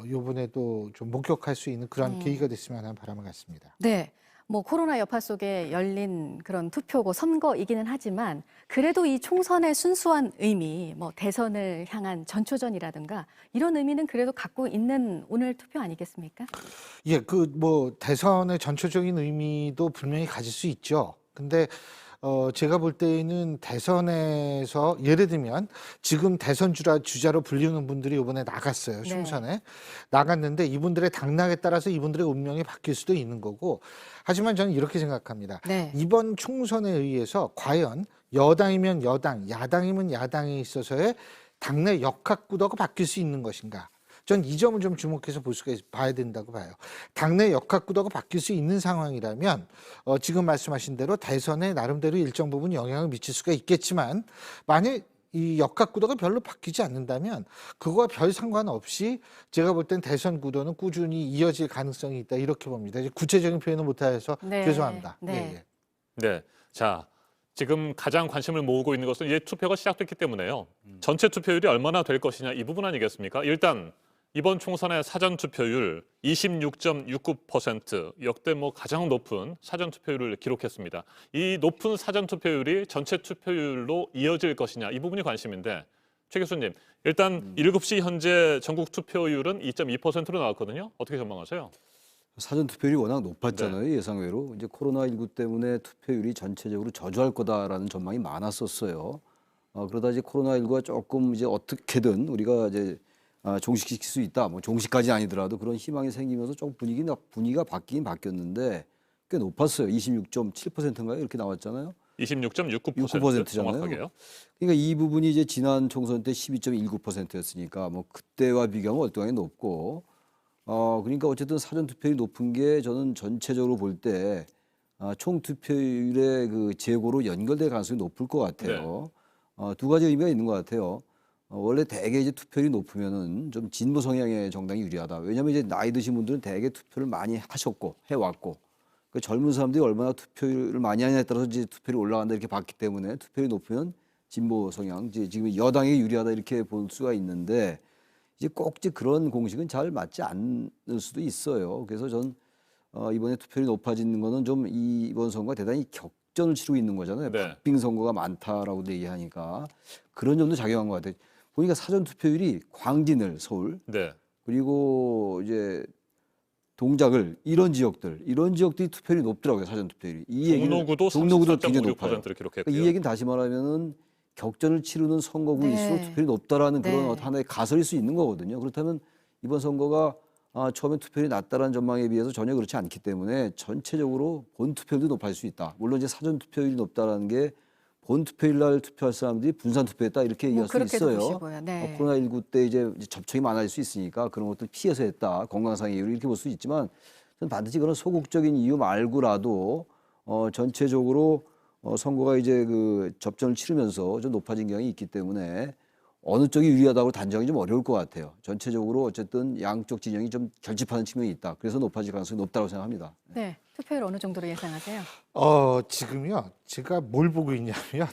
이번에도 좀 목격할 수 있는 그런 계기가 됐으면 하는 바람을 갖습니다. 네. 뭐 코로나 여파 속에 열린 그런 투표고 선거이기는 하지만 그래도 이 총선의 순수한 의미, 뭐 대선을 향한 전초전이라든가 이런 의미는 그래도 갖고 있는 오늘 투표 아니겠습니까? 예, 그 뭐 대선의 전초적인 의미도 분명히 가질 수 있죠. 근데 제가 볼 때는 대선에서 예를 들면 지금 대선 주자로 불리는 분들이 이번에 나갔어요. 총선에. 나갔는데 이분들의 당락에 따라서 이분들의 운명이 바뀔 수도 있는 거고 하지만 저는 이렇게 생각합니다. 이번 총선에 의해서 과연 여당이면 여당, 야당이면 야당에 있어서의 당내 역학구도가 바뀔 수 있는 것인가. 전 이 점을 좀 주목해서 봐야 된다고 봐요. 당내 역학구도가 바뀔 수 있는 상황이라면 지금 말씀하신 대로 대선에 나름대로 일정 부분 영향을 미칠 수가 있겠지만 만약 이 역학구도가 별로 바뀌지 않는다면 그거와 별 상관없이 제가 볼 땐 대선 구도는 꾸준히 이어질 가능성이 있다 이렇게 봅니다. 이제 구체적인 표현은 못해서 죄송합니다. 네. 네. 자, 지금 가장 관심을 모으고 있는 것은 이제 투표가 시작됐기 때문에요. 전체 투표율이 얼마나 될 것이냐 이 부분 아니겠습니까? 일단 이번 총선의 사전 투표율 26.69% 역대 뭐 가장 높은 사전 투표율을 기록했습니다. 이 높은 사전 투표율이 전체 투표율로 이어질 것이냐 이 부분이 관심인데 최 교수님 일단 7시 현재 전국 투표율은 2.2%로 나왔거든요. 어떻게 전망하세요? 사전 투표율이 워낙 높았잖아요. 예상외로. 이제 코로나19 때문에 투표율이 전체적으로 저조할 거다라는 전망이 많았었어요. 그러다 이제 코로나19가 조금 이제 어떻게든 우리가 이제 종식시킬 수 있다. 뭐 종식까지 아니더라도 그런 희망이 생기면서 조금 분위기가 바뀌긴 바뀌었는데 꽤 높았어요. 26.7%인가요? 이렇게 나왔잖아요. 26.69%잖아요. 정확하게요. 그러니까 이 부분이 이제 지난 총선 때 12.19%였으니까 뭐 그때와 비교하면 월등하게 높고 그러니까 어쨌든 사전 투표율이 높은 게 저는 전체적으로 볼 때 총 투표율의 그 재고로 연결될 가능성이 높을 것 같아요. 두 가지 의미가 있는 것 같아요. 원래 대개 이제 투표율이 높으면은 좀 진보 성향의 정당이 유리하다. 왜냐하면 이제 나이 드신 분들은 대개 투표를 많이 하셨고 해왔고, 그 젊은 사람들이 얼마나 투표를 많이 하냐에 따라서 이제 투표율이 올라간다 이렇게 봤기 때문에 투표율이 높으면 진보 성향, 이제 지금 여당이 유리하다 이렇게 볼 수가 있는데 이제 꼭 이제 그런 공식은 잘 맞지 않을 수도 있어요. 그래서 전 이번에 투표율이 높아지는 거는 좀 이번 선거가 대단히 격전을 치르고 있는 거잖아요. 박빙 선거가 많다라고도 얘기하니까 그런 점도 작용한 것 같아요. 보니까 사전 투표율이 광진을 서울 그리고 이제 동작을 이런 지역들이 투표율이 높더라고요. 사전 투표율이. 종로구도 굉장히 높아요. 이렇게 기록했고요. 이 얘기는 다시 말하면은 격전을 치르는 선거구일수록 투표율이 높다라는 그런 하나의 가설일 수 있는 거거든요. 그렇다면 이번 선거가 처음에 투표율이 낮다라는 전망에 비해서 전혀 그렇지 않기 때문에 전체적으로 본 투표율도 높아질 수 있다. 물론 이제 사전 투표율이 높다라는 게 본 투표일 날 투표할 사람들이 분산 투표했다 이렇게 얘기할 수 있어요. 코로나19 때 이제 접촉이 많아질 수 있으니까 그런 것들 피해서 했다. 건강상의 이유로 이렇게 볼 수 있지만 저는 반드시 그런 소극적인 이유 말고라도 전체적으로 선거가 이제 그 접전을 치르면서 좀 높아진 경향이 있기 때문에 어느 쪽이 유리하다고 단정이 좀 어려울 것 같아요. 전체적으로 어쨌든 양쪽 진영이 좀 결집하는 측면이 있다. 그래서 높아질 가능성이 높다고 생각합니다. 네, 투표율 어느 정도로 예상하세요? 지금요. 제가 뭘 보고 있냐면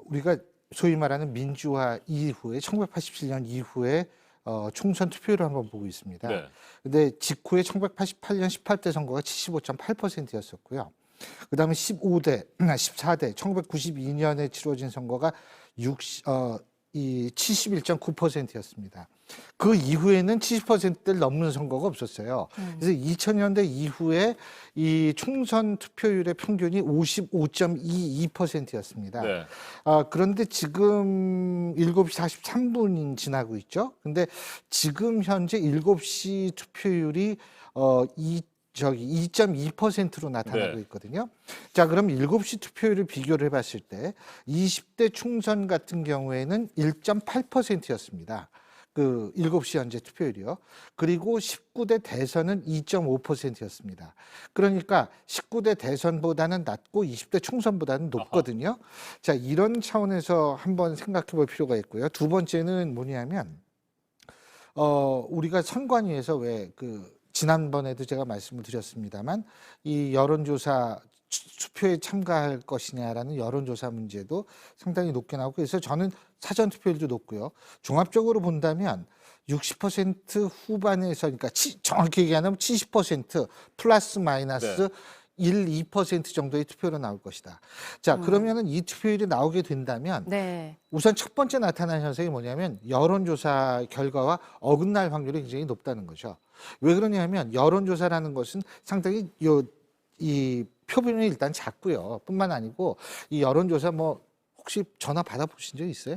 우리가 소위 말하는 민주화 이후에 1987년 이후에 총선 투표율을 한번 보고 있습니다. 근데 직후에 1988년 18대 선거가 75.8%였었고요. 그다음에 15대, 14대, 1992년에 치러진 선거가 71.9%였습니다. 그 이후에는 70%를 넘는 선거가 없었어요. 그래서 2000년대 이후에 이 총선 투표율의 평균이 55.22%였습니다. 그런데 지금 7시 43분 지나고 있죠. 근데 지금 현재 7시 투표율이 2.2%로 나타나고 있거든요. 자, 그럼 7시 투표율을 비교를 해봤을 때 20대 총선 같은 경우에는 1.8%였습니다. 그 7시 현재 투표율이요. 그리고 19대 대선은 2.5%였습니다. 그러니까 19대 대선보다는 낮고 20대 총선보다는 높거든요. 자, 이런 차원에서 한번 생각해 볼 필요가 있고요. 두 번째는 뭐냐면 우리가 선관위에서 지난번에도 제가 말씀을 드렸습니다만 이 여론조사 투표에 참가할 것이냐라는 여론조사 문제도 상당히 높게 나오고 그래서 저는 사전투표율도 높고요. 종합적으로 본다면 60% 후반에서 그러니까 정확히 얘기하면 70% 플러스 마이너스 1, 2% 정도의 투표로 나올 것이다. 자, 그러면은 이 투표율이 나오게 된다면 우선 첫 번째 나타난 현상이 뭐냐면 여론조사 결과와 어긋날 확률이 굉장히 높다는 거죠. 왜 그러냐면 여론조사라는 것은 상당히 이 표본이 일단 작고요. 뿐만 아니고 이 여론조사 혹시 전화 받아보신 적 있어요?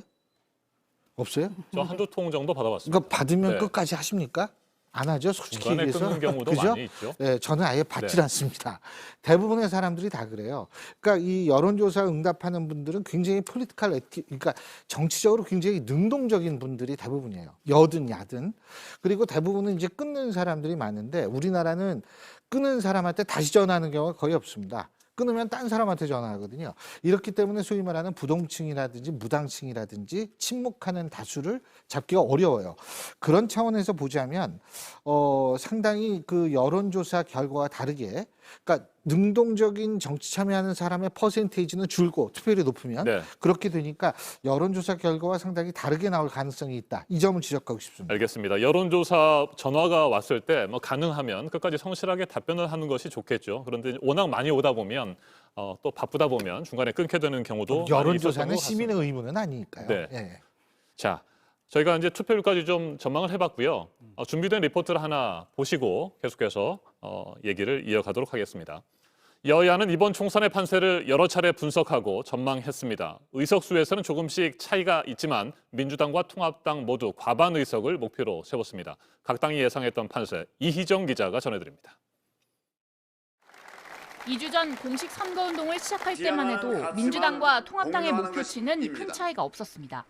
없어요? 저 한두 통 정도 받아봤습니다. 그러니까 받으면 끝까지 하십니까? 안 하죠, 솔직히 중간에 얘기해서. 끊는 경우도 그죠? 많이 있죠. 네, 저는 아예 받질 않습니다. 대부분의 사람들이 다 그래요. 그러니까 이 여론조사 응답하는 분들은 굉장히 그러니까 정치적으로 굉장히 능동적인 분들이 대부분이에요. 여든 야든. 그리고 대부분은 이제 끊는 사람들이 많은데 우리나라는 끊은 사람한테 다시 전화하는 경우가 거의 없습니다. 끊으면 딴 사람한테 전화하거든요. 이렇기 때문에 소위 말하는 부동층이라든지 무당층이라든지 침묵하는 다수를 잡기가 어려워요. 그런 차원에서 보자면 상당히 그 여론조사 결과와 다르게 그러니까 능동적인 정치 참여하는 사람의 퍼센테이지는 줄고 투표율이 높으면 그렇게 되니까 여론조사 결과와 상당히 다르게 나올 가능성이 있다. 이 점을 지적하고 싶습니다. 알겠습니다. 여론조사 전화가 왔을 때 가능하면 끝까지 성실하게 답변을 하는 것이 좋겠죠. 그런데 워낙 많이 오다 보면 또 바쁘다 보면 중간에 끊게 되는 경우도 여론조사는 시민의 의무는 아니니까요. 자, 저희가 이제 투표율까지 좀 전망을 해봤고요. 준비된 리포트를 하나 보시고 계속해서 얘기를 이어가도록 하겠습니다. 여야는 이번 총선의 판세를 여러 차례 분석하고 전망했습니다. 의석수에서는 조금씩 차이가 있지만 민주당과 통합당 모두 과반 의석을 목표로 세웠습니다. 각 당이 예상했던 판세, 이희정 기자가 전해드립니다. 2주 전 공식 선거운동을 시작할 때만 해도 민주당과 통합당의 목표치는 큰 차이가 없었습니다.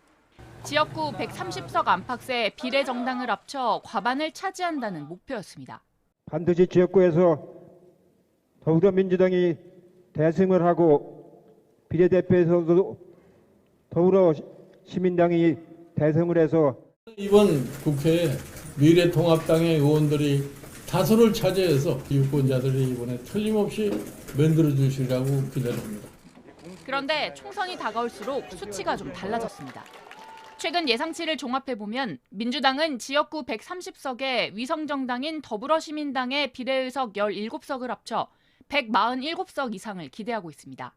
지역구 130석 안팎의 비례정당을 합쳐 과반을 차지한다는 목표였습니다. 반드시 지역구에서 더불어민주당이 대승을 하고 비례대표에서도 더불어시민당이 대승을 해서 이번 국회에 미래통합당의 의원들이 다수를 차지해서 유권자들이 이번에 틀림없이 만들어 주시라고 기대합니다. 그런데 총선이 다가올수록 수치가 좀 달라졌습니다. 최근 예상치를 종합해보면 민주당은 지역구 130석에 위성정당인 더불어시민당의 비례의석 17석을 합쳐 147석 이상을 기대하고 있습니다.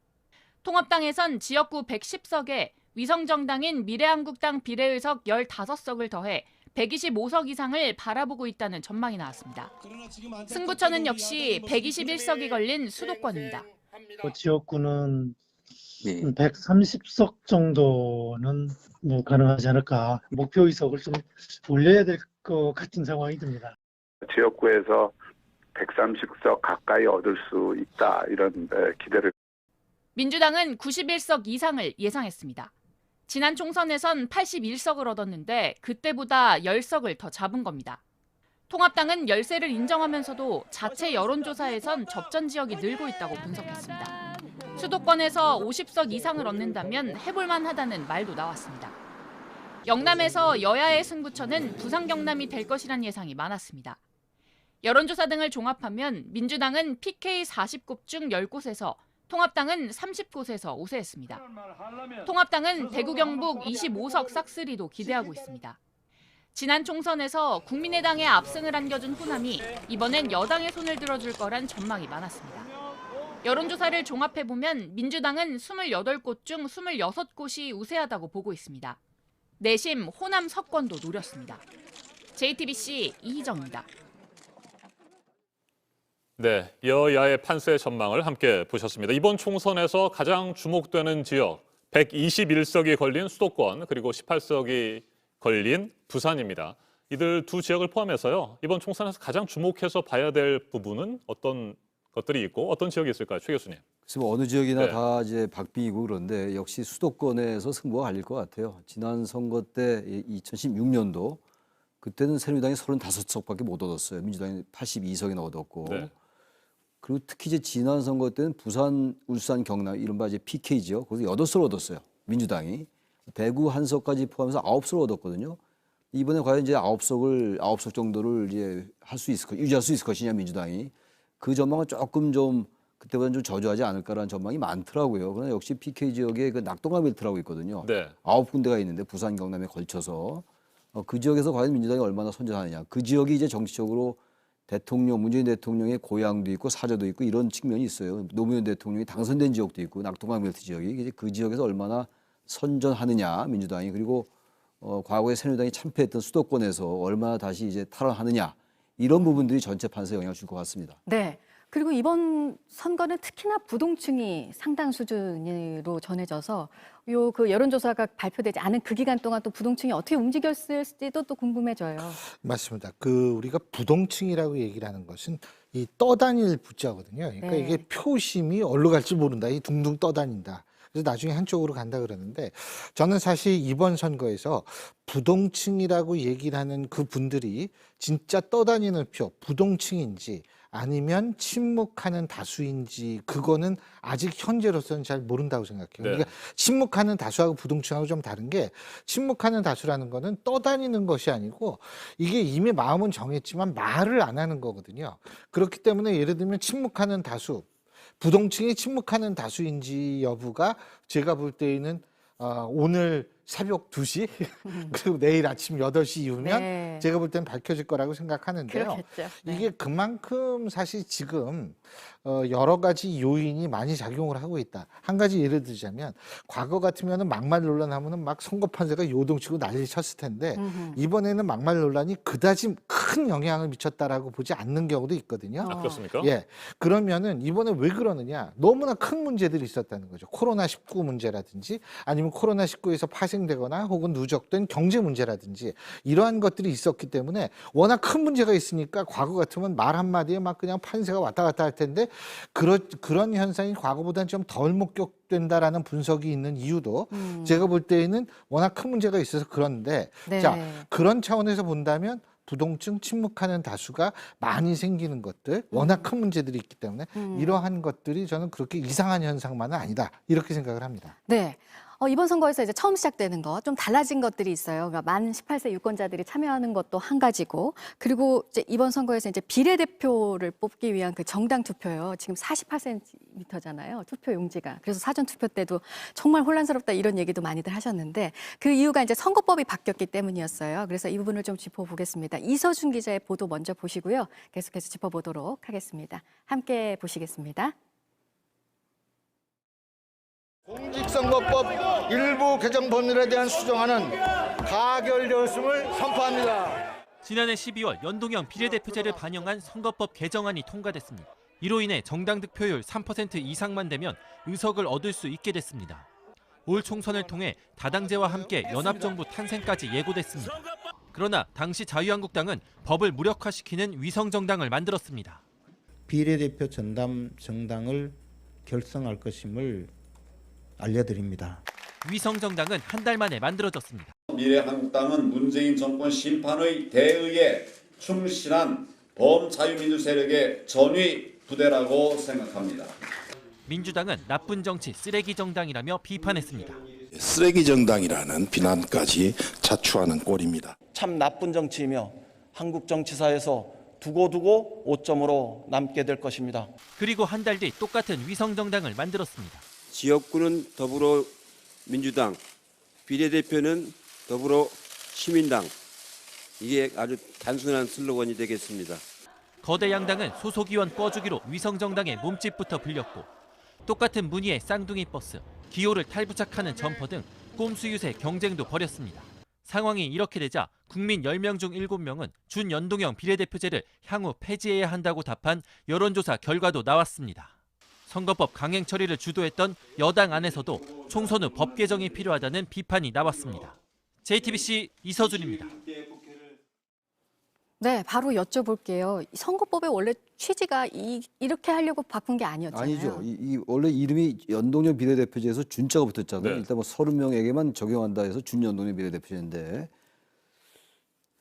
통합당에선 지역구 110석에 위성정당인 미래한국당 비례의석 15석을 더해 125석 이상을 바라보고 있다는 전망이 나왔습니다. 승부처는 역시 121석이 걸린 수도권입니다. 지역구는 130석 정도는 가능하지 않을까. 목표 의석을 좀 올려야 될 것 같은 상황이 듭니다. 지역구에서 130석 가까이 얻을 수 있다 이런 기대를. 민주당은 91석 이상을 예상했습니다. 지난 총선에선 81석을 얻었는데 그때보다 10석을 더 잡은 겁니다. 통합당은 열세를 인정하면서도 자체 여론조사에선 접전 지역이 늘고 있다고 분석했습니다. 수도권에서 50석 이상을 얻는다면 해볼만 하다는 말도 나왔습니다. 영남에서 여야의 승부처는 부산 경남이 될 것이란 예상이 많았습니다. 여론조사 등을 종합하면 민주당은 PK 40곳 중 10곳에서 통합당은 30곳에서 우세했습니다. 통합당은 대구 경북 25석 싹쓸이도 기대하고 있습니다. 지난 총선에서 국민의당에 압승을 안겨준 호남이 이번엔 여당의 손을 들어줄 거란 전망이 많았습니다. 여론조사를 종합해보면 민주당은 28곳 중 26곳이 우세하다고 보고 있습니다. 내심 호남 석권도 노렸습니다. JTBC 이희정입니다. 네, 여야의 판세 전망을 함께 보셨습니다. 이번 총선에서 가장 주목되는 지역 121석이 걸린 수도권 그리고 18석이 걸린 부산입니다. 이들 두 지역을 포함해서요. 이번 총선에서 가장 주목해서 봐야 될 부분은 어떤 것들이 있고 어떤 지역이 있을까요, 최 교수님? 그래서 어느 지역이나 네. 다 이제 박빙이고 그런데 역시 수도권에서 승부가 갈릴 것 같아요. 지난 선거 때 2016년도 그때는 새누리당이 35석밖에 못 얻었어요. 민주당이 82석이나 얻었고. 네. 그리고 특히 이제 지난 선거 때는 부산, 울산, 경남 이른바 이제 PK죠. 거기서 8석을 얻었어요. 민주당이. 대구 한 석까지 포함해서 9석을 얻었거든요. 이번에 과연 이제 9석 정도를 이제 유지할 수 있을 것이냐 민주당이. 그 전망은 조금 좀 그때보다는 좀 저조하지 않을까라는 전망이 많더라고요. 그러나 역시 PK 지역에 그 낙동강 벨트라고 있거든요. 네. 9군데가 있는데 부산, 경남에 걸쳐서 그 지역에서 과연 민주당이 얼마나 선전하느냐. 그 지역이 이제 정치적으로 문재인 대통령의 고향도 있고 사저도 있고 이런 측면이 있어요. 노무현 대통령이 당선된 지역도 있고 낙동강 벨트 지역이 이제 그 지역에서 얼마나 선전하느냐 민주당이 그리고 과거에 새누리당이 참패했던 수도권에서 얼마나 다시 이제 탈환하느냐 이런 부분들이 전체 판세에 영향을 줄 것 같습니다. 네. 그리고 이번 선거는 특히나 부동층이 상당 수준으로 전해져서 그 여론조사가 발표되지 않은 그 기간 동안 또 부동층이 어떻게 움직였을지도 또 궁금해져요. 맞습니다. 우리가 부동층이라고 얘기를 하는 것은 이 떠다닐 부자거든요. 그러니까 네. 이게 표심이 어디로 갈지 모른다. 이 둥둥 떠다닌다. 그래서 나중에 한쪽으로 간다 그러는데 저는 사실 이번 선거에서 부동층이라고 얘기를 하는 그 분들이 진짜 떠다니는 표, 부동층인지 아니면 침묵하는 다수인지 그거는 아직 현재로서는 잘 모른다고 생각해요. 네. 그러니까 침묵하는 다수하고 부동층하고 좀 다른 게 침묵하는 다수라는 거는 떠다니는 것이 아니고 이게 이미 마음은 정했지만 말을 안 하는 거거든요. 그렇기 때문에 예를 들면 침묵하는 다수, 부동층이 침묵하는 다수인지 여부가 제가 볼 때에는 오늘 새벽 2시 그리고 내일 아침 8시 이후면 네. 제가 볼 때는 밝혀질 거라고 생각하는데요. 그렇겠죠. 네. 이게 그만큼 사실 지금 여러 가지 요인이 많이 작용을 하고 있다. 한 가지 예를 들자면 과거 같으면 막말 논란하면은 막 선거 판세가 요동치고 난리 쳤을 텐데 이번에는 막말 논란이 그다지 큰 영향을 미쳤다라고 보지 않는 경우도 있거든요. 아, 그렇습니까? 예. 그러면은 이번에 왜 그러느냐? 너무나 큰 문제들이 있었다는 거죠. 코로나19 문제라든지 아니면 코로나19에서 파생되거나 혹은 누적된 경제 문제라든지 이러한 것들이 있었기 때문에 워낙 큰 문제가 있으니까 과거 같으면 말 한마디에 막 그냥 판세가 왔다 갔다 할 텐데 그런 현상이 과거보다는 좀 덜 지속된다라는 분석이 있는 이유도 제가 볼 때에는 워낙 큰 문제가 있어서 그런데 네. 자, 그런 차원에서 본다면 부동층 침묵하는 다수가 많이 생기는 것들, 워낙 큰 문제들이 있기 때문에 이러한 것들이 저는 그렇게 이상한 현상만은 아니다 이렇게 생각을 합니다. 네. 이번 선거에서 이제 처음 시작되는 거 좀 달라진 것들이 있어요. 그러니까 만 18세 유권자들이 참여하는 것도 한 가지고, 그리고 이제 이번 선거에서 이제 비례대표를 뽑기 위한 그 정당 투표요. 지금 48cm잖아요. 투표 용지가. 그래서 사전 투표 때도 정말 혼란스럽다 이런 얘기도 많이들 하셨는데 그 이유가 이제 선거법이 바뀌었기 때문이었어요. 그래서 이 부분을 좀 짚어보겠습니다. 이서준 기자의 보도 먼저 보시고요. 계속해서 짚어보도록 하겠습니다. 함께 보시겠습니다. 공직선거법 일부 개정 법률에 대한 수정안은 가결되었음을 선포합니다. 지난해 12월 연동형 비례대표제를 반영한 선거법 개정안이 통과됐습니다. 이로 인해 정당 득표율 3% 이상만 되면 의석을 얻을 수 있게 됐습니다. 올 총선을 통해 다당제와 함께 연합정부 탄생까지 예고됐습니다. 그러나 당시 자유한국당은 법을 무력화시키는 위성정당을 만들었습니다. 비례대표 전담 정당을 결성할 것임을 알려드립니다. 위성정당은 한 달 만에 만들어졌습니다. 미래한국당은 문재인 정권 심판의 대의에 충실한 범자유민주 세력의 전위 부대라고 생각합니다. 민주당은 나쁜 정치 쓰레기 정당이라며 비판했습니다. 쓰레기 정당이라는 비난까지 자초하는 꼴입니다. 참 나쁜 정치이며 한국 정치사에서 두고두고 오점으로 남게 될 것입니다. 그리고 한 달 뒤 똑같은 위성정당을 만들었습니다. 지역구는 더불어민주당, 비례대표는 더불어시민당. 이게 아주 단순한 슬로건이 되겠습니다. 거대 양당은 소속 의원 꿔주기로 위성정당의 몸집부터 불렸고 똑같은 무늬의 쌍둥이 버스, 기호를 탈부착하는 점퍼 등 꼼수유세 경쟁도 벌였습니다. 상황이 이렇게 되자 국민 10명 중 7명은 준연동형 비례대표제를 향후 폐지해야 한다고 답한 여론조사 결과도 나왔습니다. 선거법 강행 처리를 주도했던 여당 안에서도 총선 후 법 개정이 필요하다는 비판이 나왔습니다. JTBC 이서준입니다. 네, 바로 여쭤볼게요. 선거법의 원래 취지가 이렇게 하려고 바꾼 게 아니었잖아요. 아니죠. 원래 이름이 연동형 비례대표제에서 준자가 붙었잖아요. 네. 일단 뭐 30명에게만 적용한다 해서 준연동형 비례대표제인데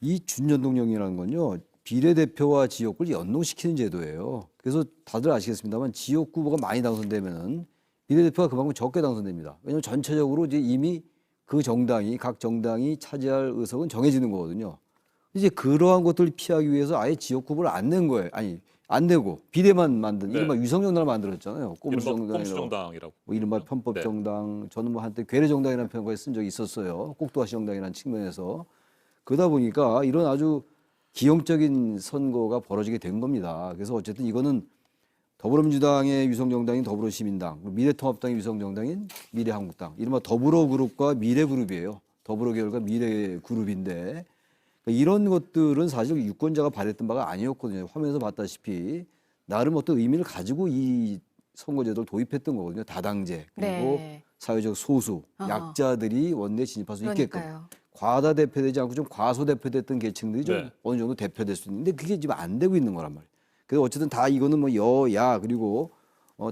이 준연동형이라는 건요. 비례대표와 지역구를 연동시키는 제도예요. 그래서 다들 아시겠습니다만 지역구 후보가 많이 당선되면은 비례대표가 그만큼 적게 당선됩니다. 왜냐하면 전체적으로 이제 이미 그 정당이 각 정당이 차지할 의석은 정해지는 거거든요. 이제 그러한 것들을 피하기 위해서 아예 지역구 후보를 안 낸 거예요. 아니 안 내고 비례만 만든 이른바 위성정당을 만들었잖아요. 꼼수정당이라고. 뭐 이른바 편법정당. 저는 뭐 한때 괴뢰정당이라는 평가에 쓴 적이 있었어요. 꼭두가시정당이라는 측면에서. 그러다 보니까 이런 아주 기형적인 선거가 벌어지게 된 겁니다. 그래서 어쨌든 이거는 더불어민주당의 위성정당인 더불어시민당, 미래통합당의 위성정당인 미래한국당, 이른바 더불어그룹과 미래그룹이에요. 더불어계열과 미래그룹인데 이런 것들은 사실 유권자가 바랬던 바가 아니었거든요. 화면에서 봤다시피 나름 어떤 의미를 가지고 이 선거제도를 도입했던 거거든요. 다당제, 그리고 사회적 소수, 약자들이 원내에 진입할 수 있게끔. 과다 대표되지 않고 좀 과소 대표됐던 계층들이 좀 어느 정도 대표될 수 있는데 그게 지금 안 되고 있는 거란 말이에요. 그래서 어쨌든 다 이거는 뭐 여야 그리고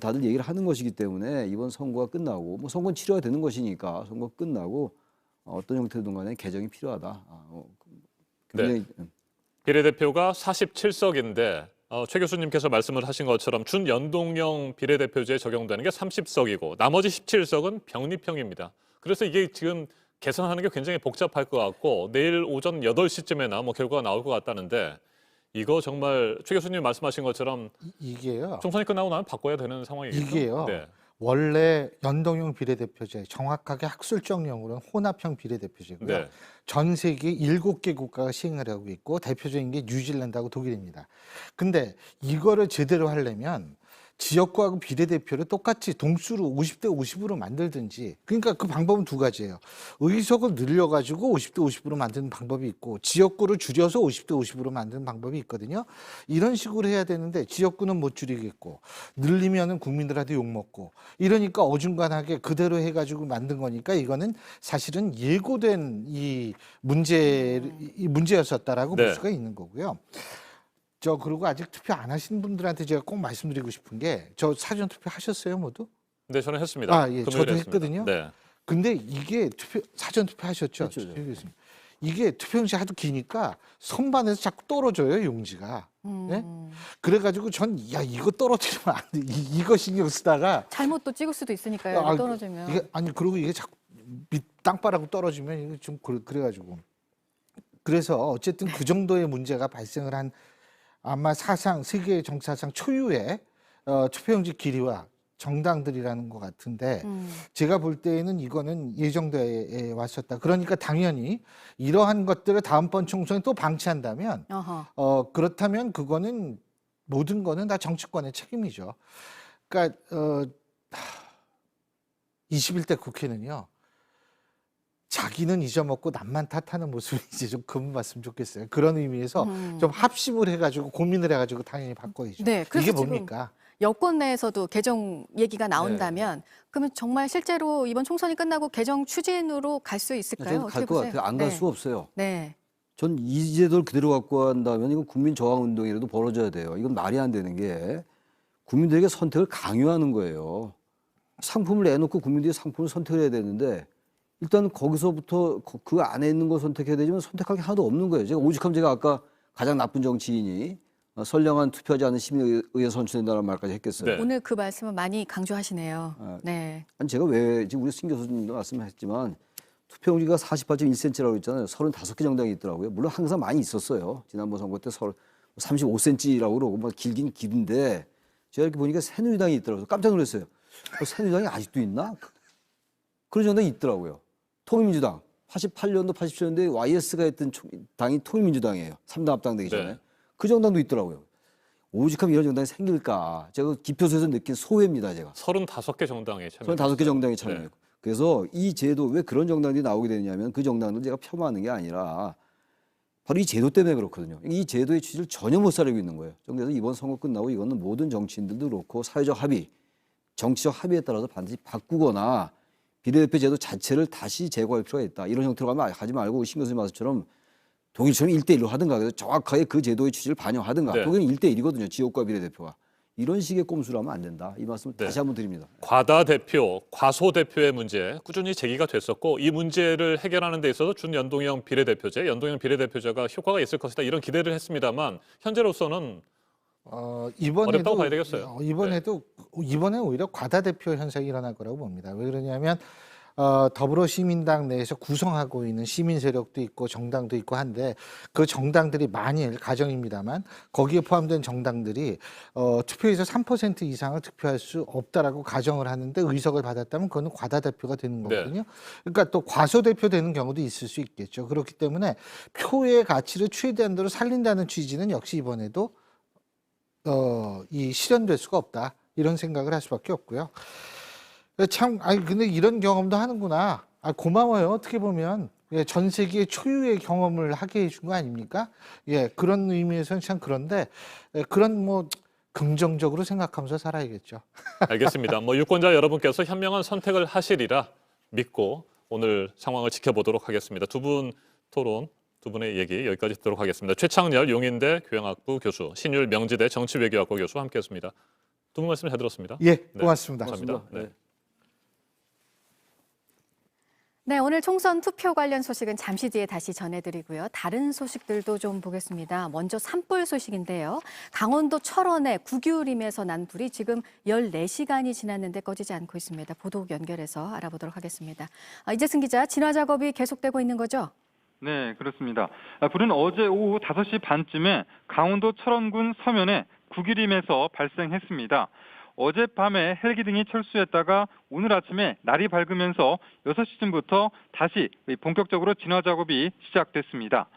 다들 얘기를 하는 것이기 때문에 이번 선거가 끝나고 뭐 선거는 치료가 되는 것이니까 선거 끝나고 어떤 형태든 간에 개정이 필요하다. 굉장히 비례대표가 47석인데 최 교수님께서 말씀을 하신 것처럼 준연동형 비례대표제에 적용되는 게 30석이고 나머지 17석은 병립형입니다. 그래서 이게 지금 개선하는 게 굉장히 복잡할 것 같고 내일 오전 8시쯤에나 뭐 결과가 나올 것 같다는데 이거 정말 최 교수님 말씀하신 것처럼 이게요. 총선이 끝나고 나면 바꿔야 되는 상황이겠죠. 이게요. 네. 원래 연동형 비례대표제, 정확하게 학술적 용어로는 혼합형 비례대표제고요. 네. 전 세계 7개 국가가 시행을 하고 있고 대표적인 게 뉴질랜드하고 독일입니다. 근데 이거를 제대로 하려면 지역구하고 비례대표를 똑같이 동수로 50대 50으로 만들든지 그러니까 그 방법은 두 가지예요. 의석을 늘려가지고 50대 50으로 만드는 방법이 있고 지역구를 줄여서 50대 50으로 만드는 방법이 있거든요. 이런 식으로 해야 되는데 지역구는 못 줄이겠고 늘리면은 국민들한테 욕먹고 이러니까 어중간하게 그대로 해가지고 만든 거니까 이거는 사실은 예고된 이 문제였었다라고 볼 수가 있는 거고요. 그리고 아직 투표 안 하신 분들한테 제가 꼭 말씀드리고 싶은 게 사전 투표 하셨어요, 모두? 네, 저는 했습니다. 아, 예, 저도 금요일에 했거든요. 네. 근데 이게 사전 투표하셨죠? 그렇죠. 이게 투표용지 하도 기니까 선반에서 자꾸 떨어져요, 용지가. 예? 그래가지고 전 이거 떨어뜨리면 안 돼. 이거 신경 쓰다가 잘못 또 찍을 수도 있으니까요. 아, 떨어지면. 이게 그리고 이게 자꾸 밑 땅바닥으로 떨어지면 이게 좀 그래가지고 그래서 어쨌든 그 정도의 문제가 발생을 한 아마 세계 정치사상 초유의 투표용지 길이와 정당들이라는 것 같은데 제가 볼 때에는 이거는 예정돼 왔었다. 그러니까 당연히 이러한 것들을 다음번 총선에 또 방치한다면 그렇다면 그거는 모든 거는 다 정치권의 책임이죠. 그러니까 21대 국회는요. 자기는 잊어먹고 남만 탓하는 모습이 이제 좀 그만봤으면 좋겠어요. 그런 의미에서 좀 합심을 해가지고 고민을 해가지고 당연히 바꿔야죠. 네, 이게 뭡니까? 여권 내에서도 개정 얘기가 나온다면 그러면 정말 실제로 이번 총선이 끝나고 개정 추진으로 갈 수 있을까요? 갈 것 같아요. 안 갈 수가 없어요. 네. 전 이 제도를 그대로 갖고 간다면 이건 국민 저항 운동이라도 벌어져야 돼요. 이건 말이 안 되는 게 국민들에게 선택을 강요하는 거예요. 상품을 내놓고 국민들이 상품을 선택을 해야 되는데 일단 거기서부터 그 안에 있는 걸 선택해야 되지만 선택할 게 하나도 없는 거예요. 제가 오죽하면 제가 아까 가장 나쁜 정치인이 선량한 투표하지 않은 시민에 의해 선출된다는 말까지 했겠어요. 네. 오늘 그 말씀은 많이 강조하시네요. 네. 아니 제가 왜 지금 우리 신 교수님도 말씀하셨지만 투표용지가 48.1cm라고 했잖아요. 35개 정당이 있더라고요. 물론 항상 많이 있었어요. 지난번 선거 때 35cm라고 그러고 뭐 길긴 긴데 제가 이렇게 보니까 새누리당이 있더라고요. 깜짝 놀랐어요. 새누리당이 아직도 있나? 그런 정당이 있더라고요. 통일민주당 88년도 87년도에 YS가 했던 당이 통일민주당이에요. 3당 합당 되기 전에. 네. 그 정당도 있더라고요. 오직하면 이런 정당이 생길까? 제가 기표소에서 느낀 소회입니다. 제가. 35개 정당에 참여. 35개 정당이 참여했고. 그래서 이 제도 왜 그런 정당들이 나오게 되냐면 그 정당들 제가 폄하하는 게 아니라 바로 이 제도 때문에 그렇거든요. 이 제도의 취지를 전혀 못 살리고 있는 거예요. 그래서 이번 선거 끝나고 이거는 모든 정치인들도 그렇고 사회적 합의, 정치적 합의에 따라서 반드시 바꾸거나 비례대표 제도 자체를 다시 제고할 필요가 있다. 이런 형태로 하지 말고 신 교수님 말씀처럼 독일처럼 1대1로 하든가 그래서 정확하게 그 제도의 취지를 반영하든가. 네. 독일은 1대1이거든요. 지역과 비례대표가. 이런 식의 꼼수를 하면 안 된다. 이 말씀을 다시 한번 드립니다. 과다대표, 과소대표의 문제 꾸준히 제기가 됐었고 이 문제를 해결하는 데 있어서 준연동형 비례대표제, 연동형 비례대표제가 효과가 있을 것이다. 이런 기대를 했습니다만 현재로서는 어렵다고 봐야 되겠어요. 이번에 오히려 과다대표 현상이 일어날 거라고 봅니다. 왜 그러냐면 더불어시민당 내에서 구성하고 있는 시민 세력도 있고 정당도 있고 한데 그 정당들이 만일 가정입니다만 거기에 포함된 정당들이 투표에서 3% 이상을 득표할 수 없다라고 가정을 하는데 의석을 받았다면 그거는 과다대표가 되는 거거든요. 그러니까 또 과소대표 되는 경우도 있을 수 있겠죠. 그렇기 때문에 표의 가치를 최대한도로 살린다는 취지는 역시 이번에도 실현될 수가 없다. 이런 생각을 할 수밖에 없고요. 근데 이런 경험도 하는구나. 고마워요. 어떻게 보면. 전 세계 초유의 경험을 하게 해준 거 아닙니까? 그런 의미에서는 참 그런데, 그런 긍정적으로 생각하면서 살아야겠죠. 알겠습니다. 유권자 여러분께서 현명한 선택을 하시리라 믿고 오늘 상황을 지켜보도록 하겠습니다. 두 분 토론, 두 분의 얘기 여기까지 듣도록 하겠습니다. 최창렬 용인대 교양학부 교수, 신율 명지대 정치외교학과 교수와 함께했습니다. 두 분 말씀 잘 들었습니다. 예, 고맙습니다. 감사합니다. 네. 네, 오늘 총선 투표 관련 소식은 잠시 뒤에 다시 전해드리고요. 다른 소식들도 좀 보겠습니다. 먼저 산불 소식인데요. 강원도 철원의 국유림에서 난 불이 지금 14시간이 지났는데 꺼지지 않고 있습니다. 보도 연결해서 알아보도록 하겠습니다. 이재승 기자, 진화 작업이 계속되고 있는 거죠? 네, 그렇습니다. 불은 어제 오후 5시 반쯤에 강원도 철원군 서면의 국유림에서 발생했습니다. 어젯밤에 헬기 등이 철수했다가 오늘 아침에 날이 밝으면서 6시쯤부터 다시 본격적으로 진화 작업이 시작됐습니다.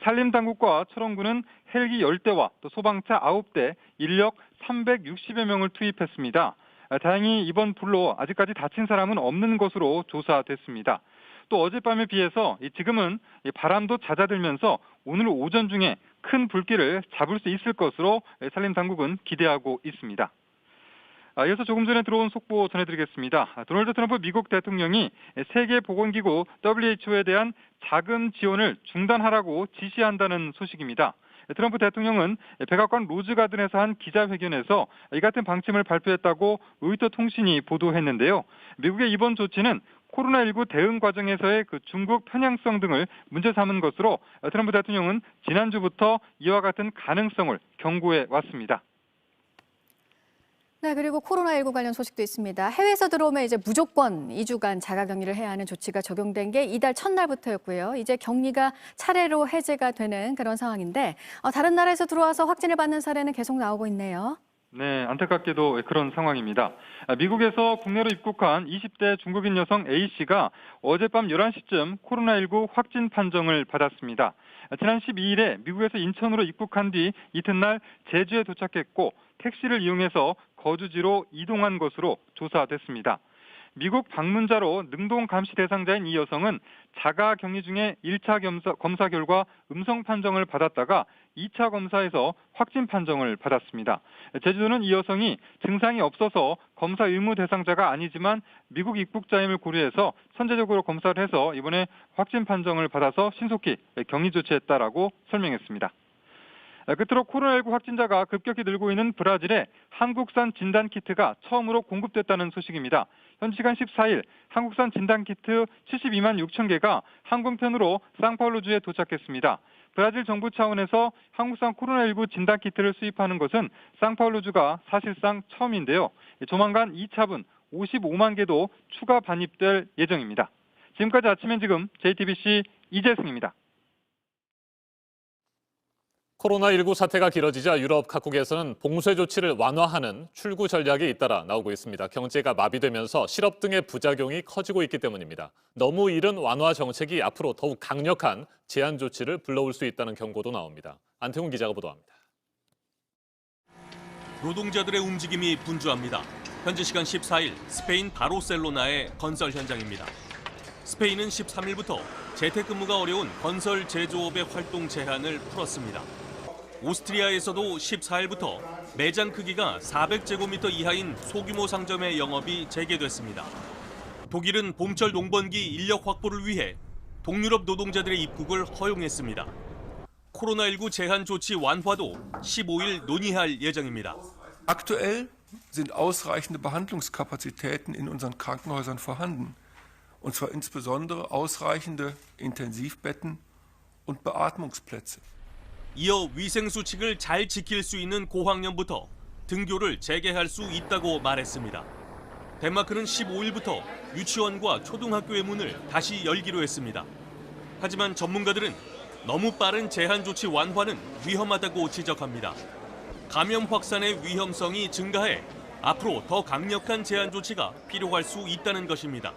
산림당국과 철원군은 헬기 10대와 또 소방차 9대, 인력 360여 명을 투입했습니다. 다행히 이번 불로 아직까지 다친 사람은 없는 것으로 조사됐습니다. 또 어젯밤에 비해서 지금은 바람도 잦아들면서 오늘 오전 중에 큰 불길을 잡을 수 있을 것으로 산림당국은 기대하고 있습니다. 이어서 조금 전에 들어온 속보 전해드리겠습니다. 도널드 트럼프 미국 대통령이 세계보건기구 WHO에 대한 자금 지원을 중단하라고 지시한다는 소식입니다. 트럼프 대통령은 백악관 로즈가든에서 한 기자회견에서 이 같은 방침을 발표했다고 로이터 통신이 보도했는데요. 미국의 이번 조치는 코로나19 대응 과정에서의 중국 편향성 등을 문제 삼은 것으로 트럼프 대통령은 지난주부터 이와 같은 가능성을 경고해 왔습니다. 네, 그리고 코로나19 관련 소식도 있습니다. 해외에서 들어오면 이제 무조건 2주간 자가격리를 해야 하는 조치가 적용된 게 이달 첫날부터였고요. 이제 격리가 차례로 해제가 되는 그런 상황인데 다른 나라에서 들어와서 확진을 받는 사례는 계속 나오고 있네요. 네, 안타깝게도 그런 상황입니다. 미국에서 국내로 입국한 20대 중국인 여성 A씨가 어젯밤 11시쯤 코로나19 확진 판정을 받았습니다. 지난 12일에 미국에서 인천으로 입국한 뒤 이튿날 제주에 도착했고 택시를 이용해서 거주지로 이동한 것으로 조사됐습니다. 미국 방문자로 능동 감시 대상자인 이 여성은 자가 격리 중에 1차 검사 결과 음성 판정을 받았다가 2차 검사에서 확진 판정을 받았습니다. 제주도는 이 여성이 증상이 없어서 검사 의무 대상자가 아니지만 미국 입국자임을 고려해서 선제적으로 검사를 해서 이번에 확진 판정을 받아서 신속히 격리 조치했다라고 설명했습니다. 끝으로 코로나19 확진자가 급격히 늘고 있는 브라질에 한국산 진단키트가 처음으로 공급됐다는 소식입니다. 현 시간 14일 한국산 진단키트 72만 6천 개가 항공편으로 상파울루주에 도착했습니다. 브라질 정부 차원에서 한국산 코로나19 진단키트를 수입하는 것은 상파울루주가 사실상 처음인데요. 조만간 이 차분 55만 개도 추가 반입될 예정입니다. 지금까지 아침엔 지금 JTBC 이재승입니다. 코로나19 사태가 길어지자 유럽 각국에서는 봉쇄 조치를 완화하는 출구 전략이 잇따라 나오고 있습니다. 경제가 마비되면서 실업 등의 부작용이 커지고 있기 때문입니다. 너무 이른 완화 정책이 앞으로 더욱 강력한 제한 조치를 불러올 수 있다는 경고도 나옵니다. 안태훈 기자가 보도합니다. 노동자들의 움직임이 분주합니다. 현지 시간 14일 스페인 바르셀로나의 건설 현장입니다. 스페인은 13일부터 재택근무가 어려운 건설 제조업의 활동 제한을 풀었습니다. 오스트리아에서도 14일부터 매장 크기가 400제곱미터 이하인 소규모 상점의 영업이 재개됐습니다. 독일은 봄철 농번기 인력 확보를 위해 동유럽 노동자들의 입국을 허용했습니다. 코로나19 제한 조치 완화도 15일 논의할 예정입니다. Aktuell sind ausreichende Behandlungskapazitäten in unseren Krankenhäusern vorhanden. Und zwar insbesondere ausreichende Intensivbetten und Beatmungsplätze. 이어 위생 수칙을 잘 지킬 수 있는 고학년부터 등교를 재개할 수 있다고 말했습니다. 덴마크는 15일부터 유치원과 초등학교의 문을 다시 열기로 했습니다. 하지만 전문가들은 너무 빠른 제한 조치 완화는 위험하다고 지적합니다. 감염 확산의 위험성이 증가해 앞으로 더 강력한 제한 조치가 필요할 수 있다는 것입니다.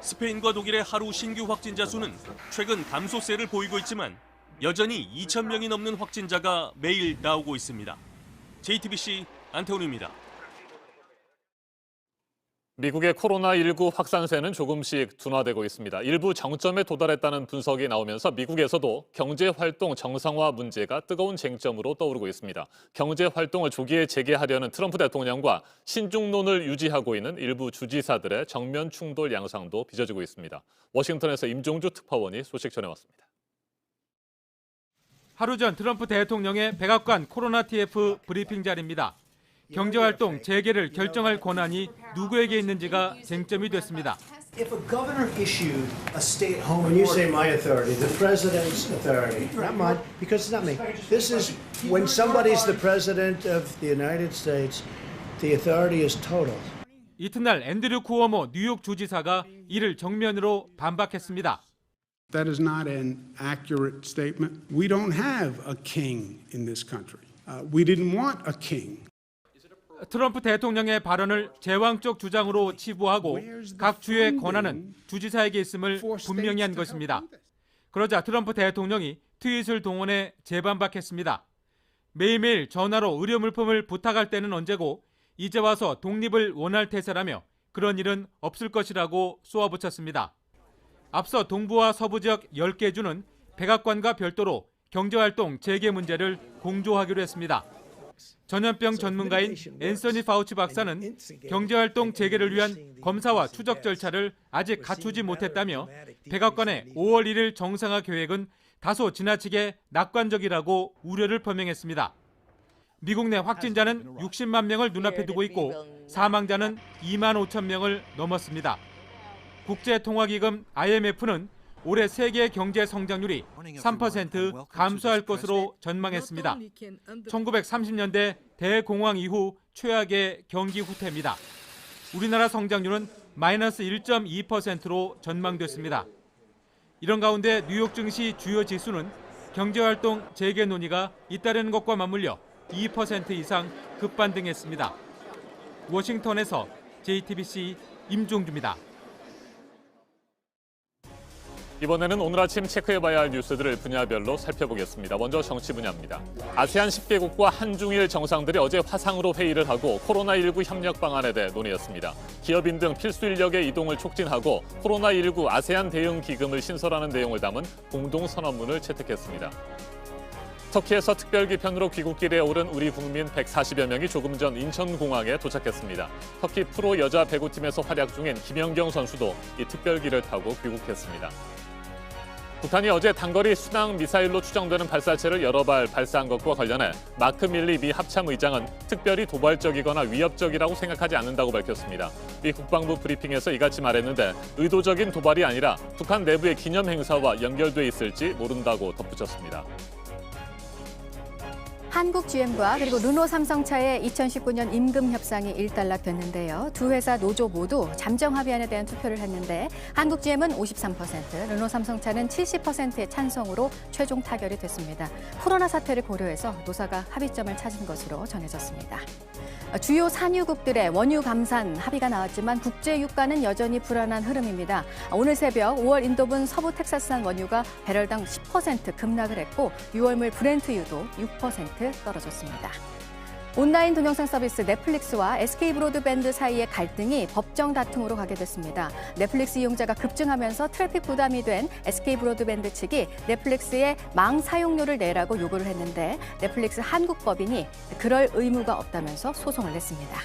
스페인과 독일의 하루 신규 확진자 수는 최근 감소세를 보이고 있지만 여전히 2,000명이 넘는 확진자가 매일 나오고 있습니다. JTBC 안태훈입니다. 미국의 코로나19 확산세는 조금씩 둔화되고 있습니다. 일부 정점에 도달했다는 분석이 나오면서 미국에서도 경제활동 정상화 문제가 뜨거운 쟁점으로 떠오르고 있습니다. 경제활동을 조기에 재개하려는 트럼프 대통령과 신중론을 유지하고 있는 일부 주지사들의 정면 충돌 양상도 빚어지고 있습니다. 워싱턴에서 임종주 특파원이 소식 전해왔습니다. 하루 전 트럼프 대통령의 백악관 코로나 TF 브리핑 자리입니다. 경제활동 재개를 결정할 권한이 누구에게 있는지가 쟁점이 됐습니다. If a governor issued a stay at home, when you say my authority, the president's authority, not mine, because it's not me. This is when somebody's the president of the United States, the authority is total. 이튿날 앤드류 쿠오모 뉴욕 주지사가 이를 정면으로 반박했습니다. That is not an accurate statement. We don't have a king in this country. We didn't want a king. 트럼프 대통령의 발언을 제왕적 주장으로 치부하고 각 주의 권한은 주지사에게 있음을 분명히 한 것입니다. 그러자 트럼프 대통령이 트윗을 동원해 재반박했습니다. 매일매일 전화로 의료 물품을 부탁할 때는 언제고 이제 와서 독립을 원할 태세라며 그런 일은 없을 것이라고 쏘아붙였습니다. 앞서 동부와 서부 지역 10개 주는 백악관과 별도로 경제활동 재개 문제를 공조하기로 했습니다. 전염병 전문가인 앤서니 파우치 박사는 경제활동 재개를 위한 검사와 추적 절차를 아직 갖추지 못했다며 백악관의 5월 1일 정상화 계획은 다소 지나치게 낙관적이라고 우려를 표명했습니다. 미국 내 확진자는 60만 명을 눈앞에 두고 있고 사망자는 2만 5천 명을 넘었습니다. 국제통화기금 IMF는 올해 세계 경제 성장률이 3% 감소할 것으로 전망했습니다. 1930년대 대공황 이후 최악의 경기 후퇴입니다. 우리나라 성장률은 마이너스 1.2%로 전망됐습니다. 이런 가운데 뉴욕 증시 주요 지수는 경제활동 재개 논의가 잇따르는 것과 맞물려 2% 이상 급반등했습니다. 워싱턴에서 JTBC 임종주입니다. 이번에는 오늘 아침 체크해봐야 할 뉴스들을 분야별로 살펴보겠습니다. 먼저 정치 분야입니다. 아세안 10개국과 한중일 정상들이 어제 화상으로 회의를 하고 코로나19 협력 방안에 대해 논의했습니다. 기업인 등 필수 인력의 이동을 촉진하고 코로나19 아세안 대응 기금을 신설하는 내용을 담은 공동 선언문을 채택했습니다. 터키에서 특별기편으로 귀국길에 오른 우리 국민 140여 명이 조금 전 인천공항에 도착했습니다. 터키 프로 여자 배구팀에서 활약 중인 김연경 선수도 이 특별기를 타고 귀국했습니다. 북한이 어제 단거리 순항 미사일로 추정되는 발사체를 여러 발 발사한 것과 관련해 마크 밀리 미 합참의장은 특별히 도발적이거나 위협적이라고 생각하지 않는다고 밝혔습니다. 미 국방부 브리핑에서 이같이 말했는데 의도적인 도발이 아니라 북한 내부의 기념 행사와 연결돼 있을지 모른다고 덧붙였습니다. 한국 GM과 그리고 르노 삼성차의 2019년 임금 협상이 일단락됐는데요. 두 회사 노조 모두 잠정 합의안에 대한 투표를 했는데 한국 GM은 53%, 르노 삼성차는 70%의 찬성으로 최종 타결이 됐습니다. 코로나 사태를 고려해서 노사가 합의점을 찾은 것으로 전해졌습니다. 주요 산유국들의 원유 감산 합의가 나왔지만 국제 유가는 여전히 불안한 흐름입니다. 오늘 새벽 5월 인도분 서부 텍사스산 원유가 배럴당 10% 급락을 했고 6월물 브렌트유도 6% 떨어졌습니다. 온라인 동영상 서비스 넷플릭스와 SK 브로드밴드 사이의 갈등이 법정 다툼으로 가게 됐습니다. 넷플릭스 이용자가 급증하면서 트래픽 부담이 된 SK 브로드밴드 측이 넷플릭스에 망 사용료를 내라고 요구를 했는데 넷플릭스 한국 법인이 그럴 의무가 없다면서 소송을 냈습니다.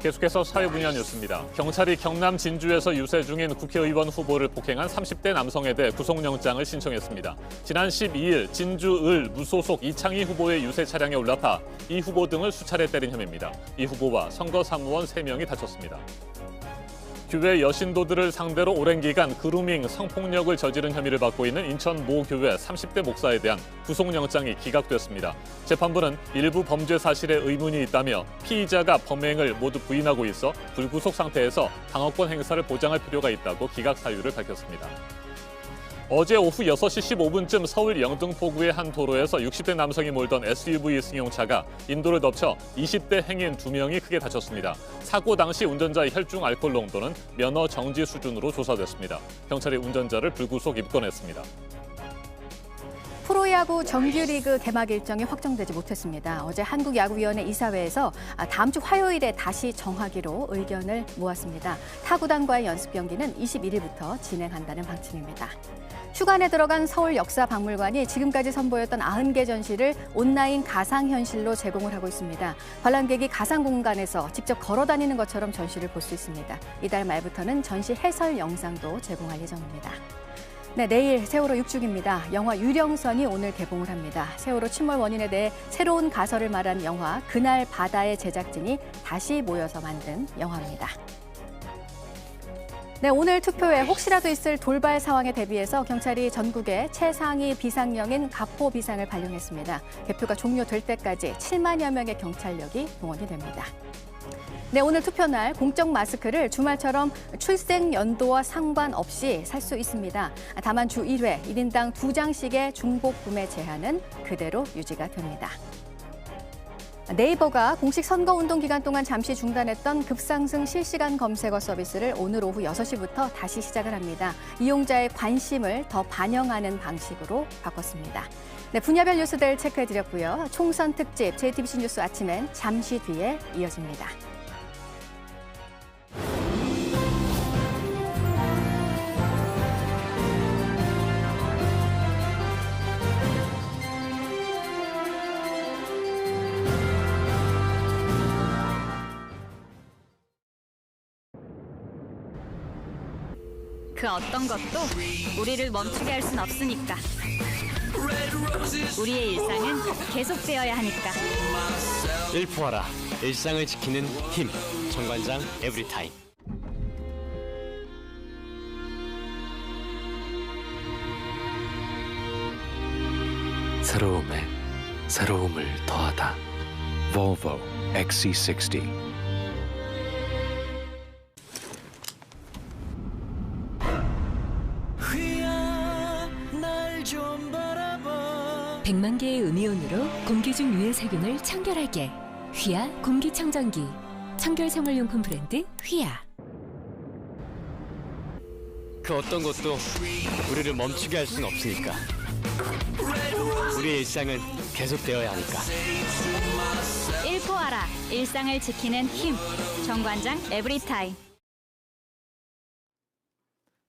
계속해서 사회 분야 뉴스입니다. 경찰이 경남 진주에서 유세 중인 국회의원 후보를 폭행한 30대 남성에 대해 구속영장을 신청했습니다. 지난 12일 진주을 무소속 이창희 후보의 유세 차량에 올라타 이 후보 등을 수차례 때린 혐의입니다. 이 후보와 선거사무원 3명이 다쳤습니다. 교회 여신도들을 상대로 오랜 기간 그루밍, 성폭력을 저지른 혐의를 받고 있는 인천 모 교회 30대 목사에 대한 구속영장이 기각됐습니다. 재판부는 일부 범죄 사실에 의문이 있다며 피의자가 범행을 모두 부인하고 있어 불구속 상태에서 방어권 행사를 보장할 필요가 있다고 기각 사유를 밝혔습니다. 어제 오후 6시 15분쯤 서울 영등포구의 한 도로에서 60대 남성이 몰던 SUV 승용차가 인도를 덮쳐 20대 행인 2명이 크게 다쳤습니다. 사고 당시 운전자의 혈중 알코올 농도는 면허 정지 수준으로 조사됐습니다. 경찰이 운전자를 불구속 입건했습니다. 프로야구 정규리그 개막 일정이 확정되지 못했습니다. 어제 한국야구위원회 이사회에서 다음 주 화요일에 다시 정하기로 의견을 모았습니다. 타구단과의 연습 경기는 21일부터 진행한다는 방침입니다. 휴관에 들어간 서울역사박물관이 지금까지 선보였던 90개 전시를 온라인 가상현실로 제공을 하고 있습니다. 관람객이 가상 공간에서 직접 걸어다니는 것처럼 전시를 볼 수 있습니다. 이달 말부터는 전시 해설 영상도 제공할 예정입니다. 네, 내일 세월호 6주기입니다. 영화 유령선이 오늘 개봉을 합니다. 세월호 침몰 원인에 대해 새로운 가설을 말한 영화 그날 바다의 제작진이 다시 모여서 만든 영화입니다. 네, 오늘 투표에 혹시라도 있을 돌발 상황에 대비해서 경찰이 전국에 최상위 비상령인 가포 비상을 발령했습니다. 개표가 종료될 때까지 7만여 명의 경찰력이 동원이 됩니다. 네, 오늘 투표날 공적 마스크를 주말처럼 출생 연도와 상관없이 살 수 있습니다. 다만 주 1회 1인당 2장씩의 중복 구매 제한은 그대로 유지가 됩니다. 네이버가 공식 선거운동 기간 동안 잠시 중단했던 급상승 실시간 검색어 서비스를 오늘 오후 6시부터 다시 시작을 합니다. 이용자의 관심을 더 반영하는 방식으로 바꿨습니다. 네, 분야별 뉴스들 체크해드렸고요. 총선 특집 JTBC 뉴스 아침엔 잠시 뒤에 이어집니다. 그 어떤 것도 우리를 멈추게 할 순 없으니까. 우리의 일상은 계속되어야 하니까. 일포하라. 일상을 지키는 힘. 정관장 에브리타임. 새로움에 새로움을 더하다. Volvo XC60. (100만) 개의 음이온으로 공기 중 유해 세균을 청결하게. 휘하 공기청정기. 청결 생활용품 브랜드 휘하. 그 어떤 것도 우리를 멈추게 할 수는 없으니까. 우리의 일상은 계속되어야 하니까. 일포하라. 일상을 지키는 힘. 정관장 에브리타임.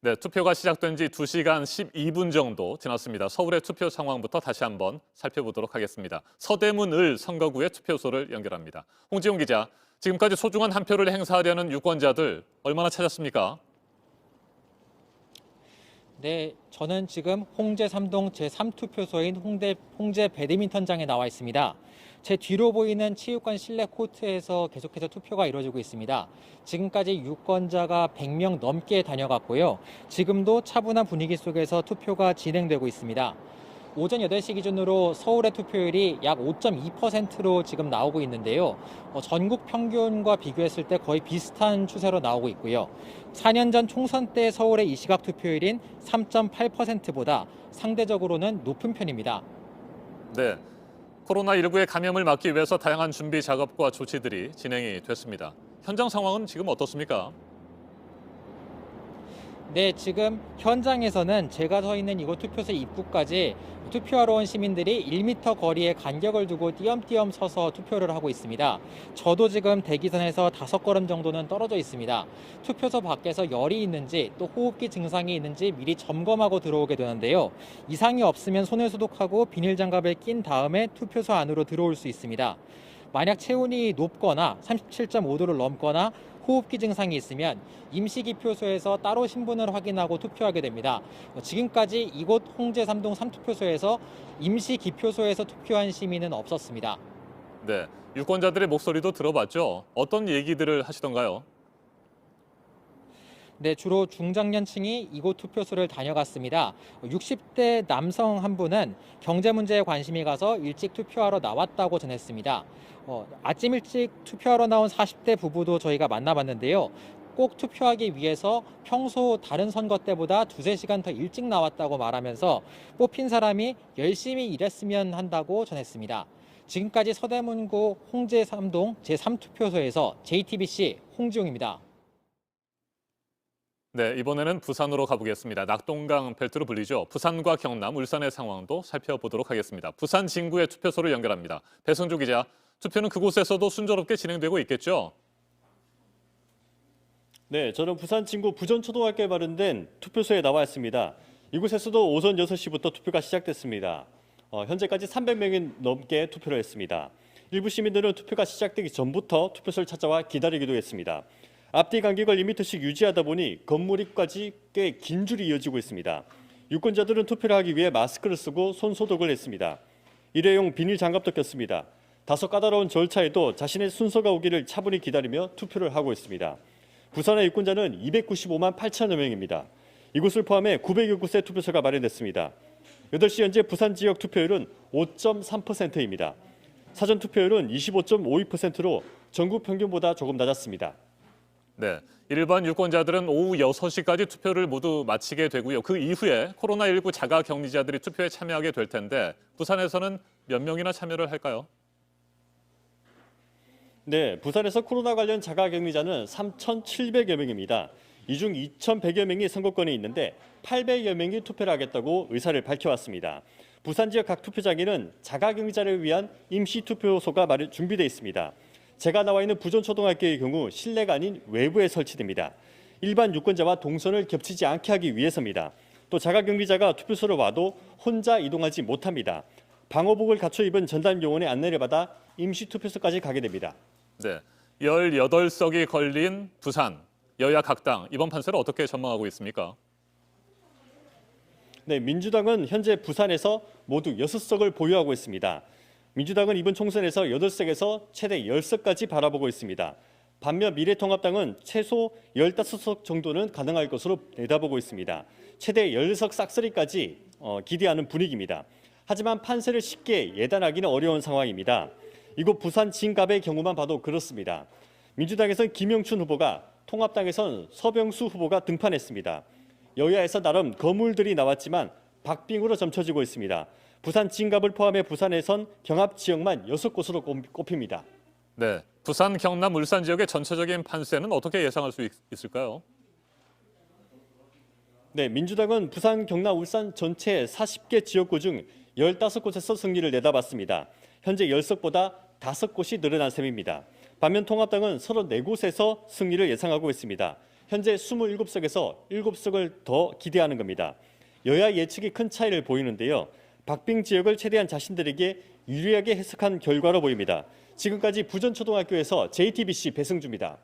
네, 투표가 시작된 지 2시간 12분 정도 지났습니다. 서울의 투표 상황부터 다시 한번 살펴보도록 하겠습니다. 서대문을 선거구의 투표소를 연결합니다. 홍지용 기자, 지금까지 소중한 한 표를 행사하려는 유권자들 얼마나 찾았습니까? 네, 저는 지금 홍제 3동 제3투표소인 홍제 배드민턴장에 나와 있습니다. 제 뒤로 보이는 체육관 실내 코트에서 계속해서 투표가 이루어지고 있습니다. 지금까지 유권자가 100명 넘게 다녀갔고요. 지금도 차분한 분위기 속에서 투표가 진행되고 있습니다. 오전 8시 기준으로 서울의 투표율이 약 5.2%로 지금 나오고 있는데요. 전국 평균과 비교했을 때 거의 비슷한 추세로 나오고 있고요. 4년 전 총선 때 서울의 이 시각 투표율인 3.8%보다 상대적으로는 높은 편입니다. 네, 코로나19의 감염을 막기 위해서 다양한 준비 작업과 조치들이 진행이 됐습니다. 현장 상황은 지금 어떻습니까? 네, 지금 현장에서는 제가 서 있는 이곳 투표소 입구까지 투표하러 온 시민들이 1m 거리에 간격을 두고 띄엄띄엄 서서 투표를 하고 있습니다. 저도 지금 대기선에서 5걸음 정도는 떨어져 있습니다. 투표소 밖에서 열이 있는지 또 호흡기 증상이 있는지 미리 점검하고 들어오게 되는데요. 이상이 없으면 손을 소독하고 비닐장갑을 낀 다음에 투표소 안으로 들어올 수 있습니다. 만약 체온이 높거나 37.5도를 넘거나 호흡기 증상이 있으면 임시기표소에서 따로 신분을 확인하고 투표하게 됩니다. 지금까지 이곳 홍제 3동 3투표소에서 임시기표소에서 투표한 시민은 없었습니다. 네, 유권자들의 목소리도 들어봤죠. 어떤 얘기들을 하시던가요? 네, 주로 중장년층이 이곳 투표소를 다녀갔습니다. 60대 남성 한 분은 경제 문제에 관심이 가서 일찍 투표하러 나왔다고 전했습니다. 아침 일찍 투표하러 나온 40대 부부도 저희가 만나봤는데요. 꼭 투표하기 위해서 평소 다른 선거 때보다 2-3시간 더 일찍 나왔다고 말하면서 뽑힌 사람이 열심히 일했으면 한다고 전했습니다. 지금까지 서대문구 홍제 3동 제3투표소에서 JTBC 홍지용입니다. 네, 이번에는 부산으로 가보겠습니다. 낙동강 벨트로 불리죠. 부산과 경남, 울산의 상황도 살펴보도록 하겠습니다. 부산 진구의 투표소를 연결합니다. 배성주 기자, 투표는 그곳에서도 순조롭게 진행되고 있겠죠? 네, 저는 부산 진구 부전초등학교에 마련된 투표소에 나와 있습니다. 이곳에서도 오전 6시부터 투표가 시작됐습니다. 현재까지 300명이 넘게 투표를 했습니다. 일부 시민들은 투표가 시작되기 전부터 투표소를 찾아와 기다리기도 했습니다. 앞뒤 간격을 2m씩 유지하다 보니 건물 입까지 꽤 긴 줄이 이어지고 있습니다. 유권자들은 투표를 하기 위해 마스크를 쓰고 손 소독을 했습니다. 일회용 비닐 장갑도 꼈습니다. 다소 까다로운 절차에도 자신의 순서가 오기를 차분히 기다리며 투표를 하고 있습니다. 부산의 유권자는 295만 8천여 명입니다. 이곳을 포함해 900여 곳의 투표소가 마련됐습니다. 8시 현재 부산 지역 투표율은 5.3%입니다. 사전 투표율은 25.52%로 전국 평균보다 조금 낮았습니다. 네, 일반 유권자들은 오후 6시까지 투표를 모두 마치게 되고요. 그 이후에 코로나19 자가격리자들이 투표에 참여하게 될 텐데 부산에서는 몇 명이나 참여를 할까요? 네, 부산에서 코로나 관련 자가격리자는 3,700여 명입니다. 이 중 2,100여 명이 선거권이 있는데 800여 명이 투표를 하겠다고 의사를 밝혀왔습니다. 부산 지역 각 투표장에는 자가격리자를 위한 임시투표소가 준비되어 있습니다. 제가 나와 있는 부전초등학교의 경우 실내가 아닌 외부에 설치됩니다. 일반 유권자와 동선을 겹치지 않게 하기 위해서입니다. 또 자가격리자가 투표소로 와도 혼자 이동하지 못합니다. 방호복을 갖춰 입은 전담요원의 안내를 받아 임시투표소까지 가게 됩니다. 네, 18석이 걸린 부산. 여야 각 당 이번 판세를 어떻게 전망하고 있습니까? 네, 민주당은 현재 부산에서 모두 6석을 보유하고 있습니다. 민주당은 이번 총선에서 8석에서 최대 10석까지 바라보고 있습니다. 반면 미래통합당은 최소 15석 정도는 가능할 것으로 내다보고 있습니다. 최대 10석 싹쓸이까지 기대하는 분위기입니다. 하지만 판세를 쉽게 예단하기는 어려운 상황입니다. 이곳 부산 진갑의 경우만 봐도 그렇습니다. 민주당에선 김영춘 후보가, 통합당에선 서병수 후보가 등판했습니다. 여야에서 나름 거물들이 나왔지만 박빙으로 점쳐지고 있습니다. 부산 진갑을 포함해 부산에선 경합 지역만 6곳으로 꼽힙니다. 네, 부산, 경남, 울산 지역의 전체적인 판세는 어떻게 예상할 수 있을까요? 네, 민주당은 부산, 경남, 울산 전체 40개 지역구 중 15곳에서 승리를 내다봤습니다. 현재 10석보다 5곳이 늘어난 셈입니다. 반면 통합당은 34곳에서 승리를 예상하고 있습니다. 현재 27석에서 7석을 더 기대하는 겁니다. 여야 예측이 큰 차이를 보이는데요. 박빙 지역을 최대한 자신들에게 유리하게 해석한 결과로 보입니다. 지금까지 부전초등학교에서 JTBC 배승주입니다.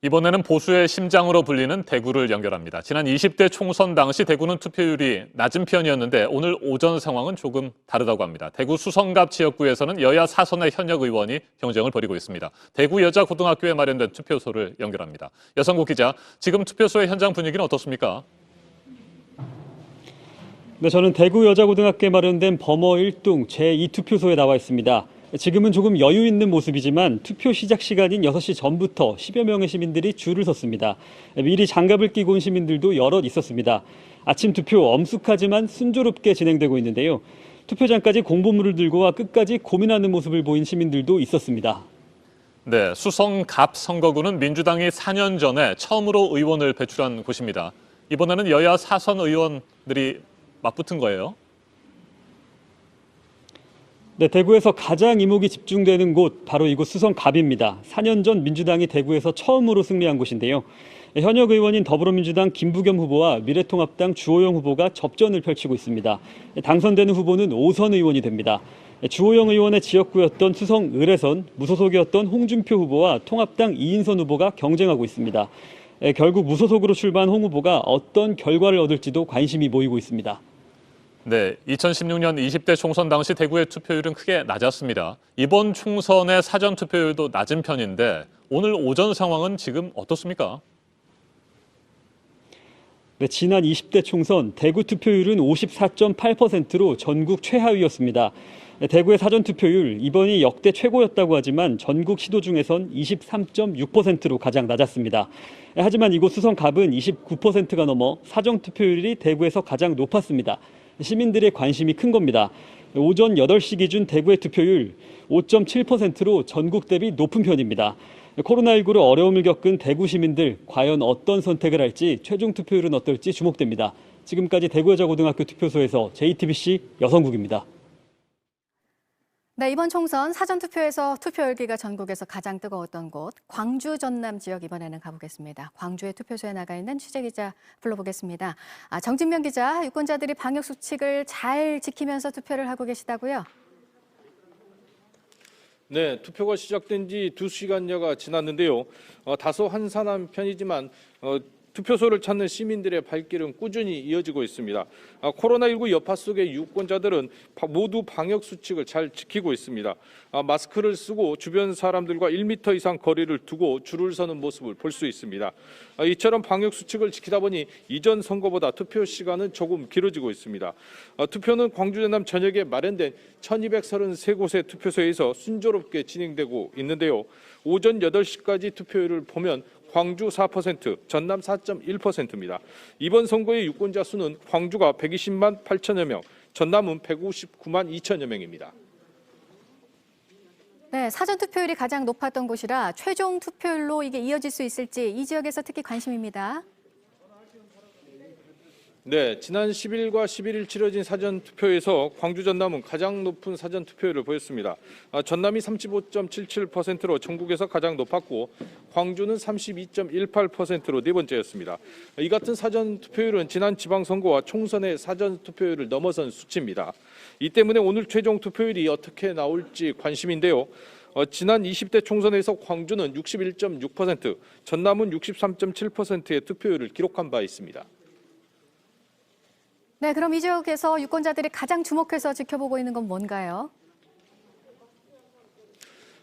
이번에는 보수의 심장으로 불리는 대구를 연결합니다. 지난 20대 총선 당시 대구는 투표율이 낮은 편이었는데 오늘 오전 상황은 조금 다르다고 합니다. 대구 수성갑 지역구에서는 여야 4선의 현역 의원이 경쟁을 벌이고 있습니다. 대구 여자고등학교에 마련된 투표소를 연결합니다. 여성국 기자, 지금 투표소의 현장 분위기는 어떻습니까? 네, 저는 대구 여자고등학교에 마련된 범어 1동 제2투표소에 나와 있습니다. 지금은 조금 여유 있는 모습이지만 투표 시작 시간인 6시 전부터 10여 명의 시민들이 줄을 섰습니다. 미리 장갑을 끼고 온 시민들도 여럿 있었습니다. 아침 투표 엄숙하지만 순조롭게 진행되고 있는데요. 투표장까지 공보물을 들고 와 끝까지 고민하는 모습을 보인 시민들도 있었습니다. 네, 수성갑 선거구는 민주당이 4년 전에 처음으로 의원을 배출한 곳입니다. 이번에는 여야 4선 의원들이 맞붙은 거예요. 네, 대구에서 가장 이목이 집중되는 곳 바로 이곳 수성갑입니다. 4년 전 민주당이 대구에서 처음으로 승리한 곳인데요. 현역 의원인 더불어민주당 김부겸 후보와 미래통합당 주호영 후보가 접전을 펼치고 있습니다. 당선되는 후보는 5선 의원이 됩니다. 주호영 의원의 지역구였던 수성 을에선 무소속이었던 홍준표 후보와 통합당 이인선 후보가 경쟁하고 있습니다. 결국 무소속으로 출마한 홍 후보가 어떤 결과를 얻을지도 관심이 모이고 있습니다. 네, 2016년 20대 총선 당시 대구의 투표율은 크게 낮았습니다. 이번 총선의 사전 투표율도 낮은 편인데 오늘 오전 상황은 지금 어떻습니까? 네, 지난 20대 총선 대구 투표율은 54.8%로 전국 최하위였습니다. 대구의 사전 투표율 이번이 역대 최고였다고 하지만 전국 시도 중에선 23.6%로 가장 낮았습니다. 하지만 이곳 수성갑은 29%가 넘어 사전 투표율이 대구에서 가장 높았습니다. 시민들의 관심이 큰 겁니다. 오전 8시 기준 대구의 투표율 5.7%로 전국 대비 높은 편입니다. 코로나19로 어려움을 겪은 대구 시민들 과연 어떤 선택을 할지 최종 투표율은 어떨지 주목됩니다. 지금까지 대구여자고등학교 투표소에서 JTBC 여성국입니다. 네, 이번 총선 사전투표에서 투표 열기가 전국에서 가장 뜨거웠던 곳 광주 전남 지역 이번에는 가보겠습니다. 광주의 투표소에 나가 있는 취재기자 불러보겠습니다. 정진명 기자, 유권자들이 방역수칙을 잘 지키면서 투표를 하고 계시다고요? 네, 투표가 시작된 지 2시간여가 지났는데요. 다소 한산한 편이지만 투표소를 찾는 시민들의 발길은 꾸준히 이어지고 있습니다. 코로나19 여파 속의 유권자들은 모두 방역수칙을 잘 지키고 있습니다. 마스크를 쓰고 주변 사람들과 1m 이상 거리를 두고 줄을 서는 모습을 볼 수 있습니다. 이처럼 방역수칙을 지키다 보니 이전 선거보다 투표 시간은 조금 길어지고 있습니다. 투표는 광주 전남 전역에 마련된 1233곳의 투표소에서 순조롭게 진행되고 있는데요. 오전 8시까지 투표율을 보면 광주 4%, 전남 4.1%입니다. 이번 선거의 유권자 수는 광주가 120만 8천여 명, 전남은 159만 2천여 명입니다. 네, 사전투표율이 가장 높았던 곳이라 최종 투표율로 이게 이어질 수 있을지 이 지역에서 특히 관심입니다. 네, 지난 10일과 11일 치러진 사전투표에서 광주 전남은 가장 높은 사전투표율을 보였습니다. 전남이 35.77%로 전국에서 가장 높았고 광주는 32.18%로 네 번째였습니다. 이 같은 사전투표율은 지난 지방선거와 총선의 사전투표율을 넘어선 수치입니다. 이 때문에 오늘 최종 투표율이 어떻게 나올지 관심인데요. 지난 20대 총선에서 광주는 61.6%, 전남은 63.7%의 투표율을 기록한 바 있습니다. 네, 그럼 이 지역에서 유권자들이 가장 주목해서 지켜보고 있는 건 뭔가요?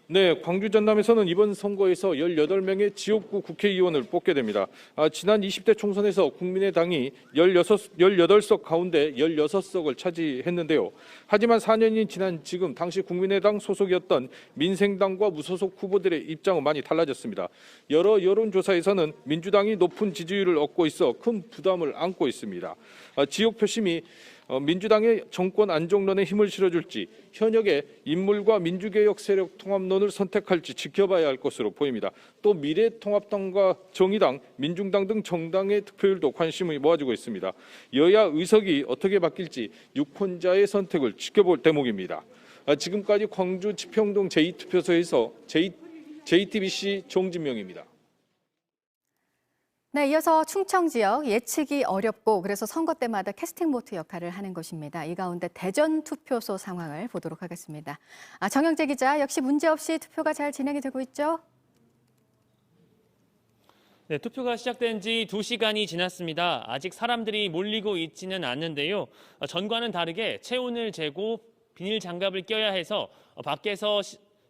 네, 광주 전남에서는 이번 선거에서 18명의 지역구 국회의원을 뽑게 됩니다. 지난 20대 총선에서 국민의당이 18석 가운데 16석을 차지했는데요. 하지만 4년이 지난 지금 당시 국민의당 소속이었던 민생당과 무소속 후보들의 입장은 많이 달라졌습니다. 여러 여론조사에서는 민주당이 높은 지지율을 얻고 있어 큰 부담을 안고 있습니다. 지역 표심이 민주당의 정권 안정론에 힘을 실어줄지 현역의 인물과 민주개혁 세력 통합론을 선택할지 지켜봐야 할 것으로 보입니다. 또 미래통합당과 정의당, 민중당 등 정당의 득표율도 관심을 모아주고 있습니다. 여야 의석이 어떻게 바뀔지 유권자의 선택을 지켜볼 대목입니다. 지금까지 광주 지평동 제2투표소에서 JTBC 정진명입니다. 네, 이어서 충청 지역 예측이 어렵고 그래서 선거 때마다 캐스팅 보트 역할을 하는 곳입니다. 이 가운데 대전 투표소 상황을 보도록 하겠습니다. 정영재 기자, 역시 문제없이 투표가 잘 진행이 되고 있죠? 네, 투표가 시작된 지 2시간이 지났습니다. 아직 사람들이 몰리고 있지는 않는데요. 전과는 다르게 체온을 재고 비닐 장갑을 껴야 해서 밖에서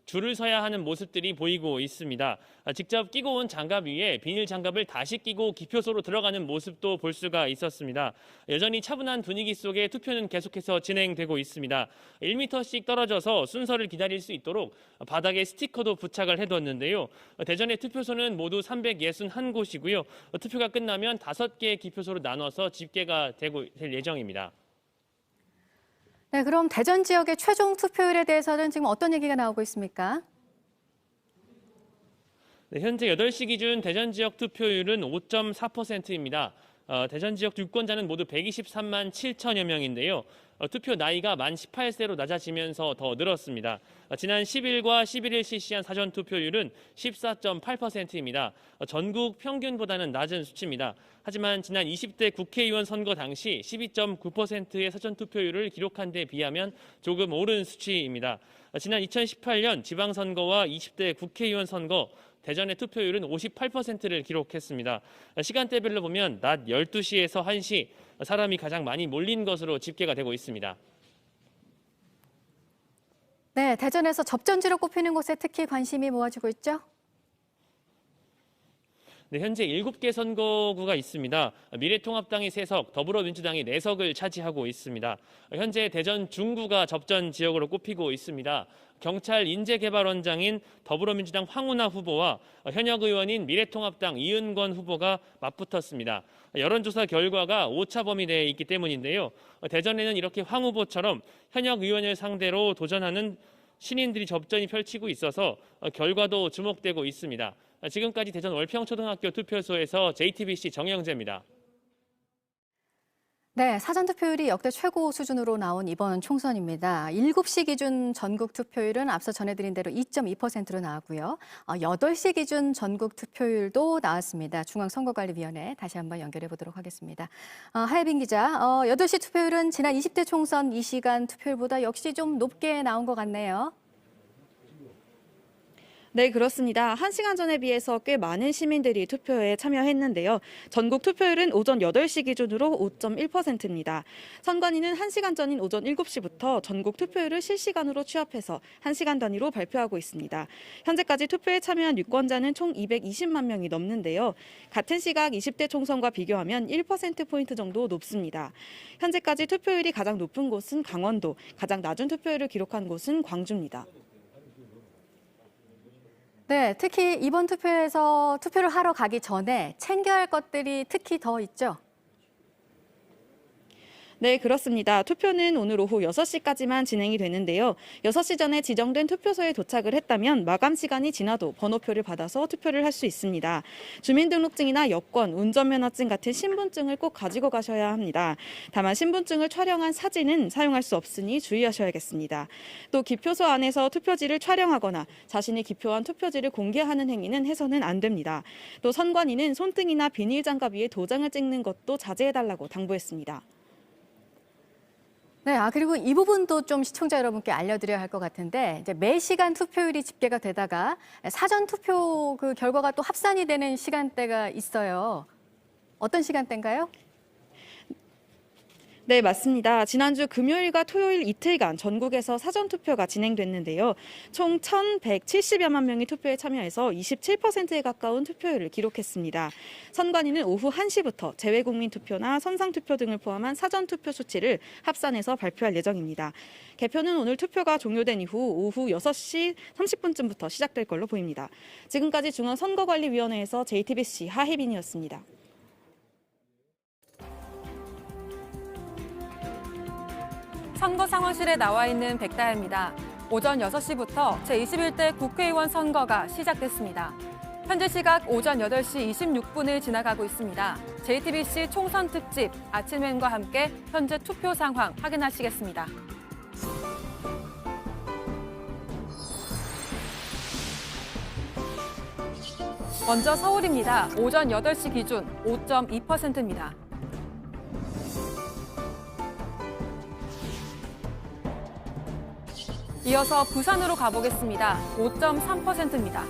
줄을 서야 하는 모습들이 보이고 있습니다. 직접 끼고 온 장갑 위에 비닐 장갑을 다시 끼고 기표소로 들어가는 모습도 볼 수가 있었습니다. 여전히 차분한 분위기 속에 투표는 계속해서 진행되고 있습니다. 1m씩 떨어져서 순서를 기다릴 수 있도록 바닥에 스티커도 부착을 해뒀는데요. 대전의 투표소는 모두 361곳이고요. 투표가 끝나면 5개의 기표소로 나눠서 집계가 될 예정입니다. 네, 그럼 대전 지역의 최종 투표율에 대해서는 지금 어떤 얘기가 나오고 있습니까? 네, 현재 8시 기준 대전 지역 투표율은 5.4%입니다. 대전 지역 유권자는 모두 123만 7천여 명인데요. 투표 나이가 만 18세로 낮아지면서 더 늘었습니다. 지난 10일과 11일 실시한 사전 투표율은 14.8%입니다. 전국 평균보다는 낮은 수치입니다. 하지만 지난 20대 국회의원 선거 당시 12.9%의 사전 투표율을 기록한 데 비하면 조금 오른 수치입니다. 지난 2018년 지방선거와 20대 국회의원 선거 대전의 투표율은 58%를 기록했습니다. 시간대별로 보면 낮 12시에서 1시 사람이 가장 많이 몰린 것으로 집계가 되고 있습니다. 네, 대전에서 접전지로 꼽히는 곳에 특히 관심이 모아지고 있죠? 네, 현재 7개 선거구가 있습니다. 미래통합당이 3석, 더불어민주당이 4석을 차지하고 있습니다. 현재 대전 중구가 접전 지역으로 꼽히고 있습니다. 경찰 인재개발원장인 더불어민주당 황운하 후보와 현역 의원인 미래통합당 이은권 후보가 맞붙었습니다. 여론조사 결과가 오차 범위 내에 있기 때문인데요. 대전에는 이렇게 황 후보처럼 현역 의원을 상대로 도전하는 신인들이 접전이 펼치고 있어서 결과도 주목되고 있습니다. 지금까지 대전 월평초등학교 투표소에서 JTBC 정영재입니다. 네, 사전투표율이 역대 최고 수준으로 나온 이번 총선입니다. 7시 기준 전국 투표율은 앞서 전해드린 대로 2.2%로 나왔고요. 8시 기준 전국 투표율도 나왔습니다. 중앙선거관리위원회 다시 한번 연결해 보도록 하겠습니다. 하예빈 기자, 8시 투표율은 지난 20대 총선 이 시간 투표율보다 역시 좀 높게 나온 것 같네요. 네, 그렇습니다. 1시간 전에 비해서 꽤 많은 시민들이 투표에 참여했는데요. 전국 투표율은 오전 8시 기준으로 5.1%입니다. 선관위는 1시간 전인 오전 7시부터 전국 투표율을 실시간으로 취합해서 1시간 단위로 발표하고 있습니다. 현재까지 투표에 참여한 유권자는 총 220만 명이 넘는데요. 같은 시각 20대 총선과 비교하면 1%포인트 정도 높습니다. 현재까지 투표율이 가장 높은 곳은 강원도, 가장 낮은 투표율을 기록한 곳은 광주입니다. 네, 특히 이번 투표에서 투표를 하러 가기 전에 챙겨야 할 것들이 특히 더 있죠? 네, 그렇습니다. 투표는 오늘 오후 6시까지만 진행이 되는데요. 6시 전에 지정된 투표소에 도착을 했다면 마감 시간이 지나도 번호표를 받아서 투표를 할 수 있습니다. 주민등록증이나 여권, 운전면허증 같은 신분증을 꼭 가지고 가셔야 합니다. 다만 신분증을 촬영한 사진은 사용할 수 없으니 주의하셔야겠습니다. 또 기표소 안에서 투표지를 촬영하거나 자신이 기표한 투표지를 공개하는 행위는 해서는 안 됩니다. 또 선관위는 손등이나 비닐장갑 위에 도장을 찍는 것도 자제해달라고 당부했습니다. 네, 그리고 이 부분도 좀 시청자 여러분께 알려드려야 할 것 같은데, 이제 매 시간 투표율이 집계가 되다가 사전 투표 그 결과가 또 합산이 되는 시간대가 있어요. 어떤 시간대인가요? 네, 맞습니다. 지난주 금요일과 토요일 이틀간 전국에서 사전투표가 진행됐는데요. 총 1,170여만 명이 투표에 참여해서 27%에 가까운 투표율을 기록했습니다. 선관위는 오후 1시부터 재외국민 투표나 선상투표 등을 포함한 사전투표 수치를 합산해서 발표할 예정입니다. 개표는 오늘 투표가 종료된 이후 오후 6시 30분쯤부터 시작될 걸로 보입니다. 지금까지 중앙선거관리위원회에서 JTBC 하혜빈이었습니다. 선거 상황실에 나와 있는 백다혜입니다. 오전 6시부터 제21대 국회의원 선거가 시작됐습니다. 현재 시각 오전 8시 26분을 지나가고 있습니다. JTBC 총선 특집 아침엔과 함께 현재 투표 상황 확인하시겠습니다. 먼저 서울입니다. 오전 8시 기준 5.2%입니다. 이어서 부산으로 가보겠습니다. 5.3%입니다.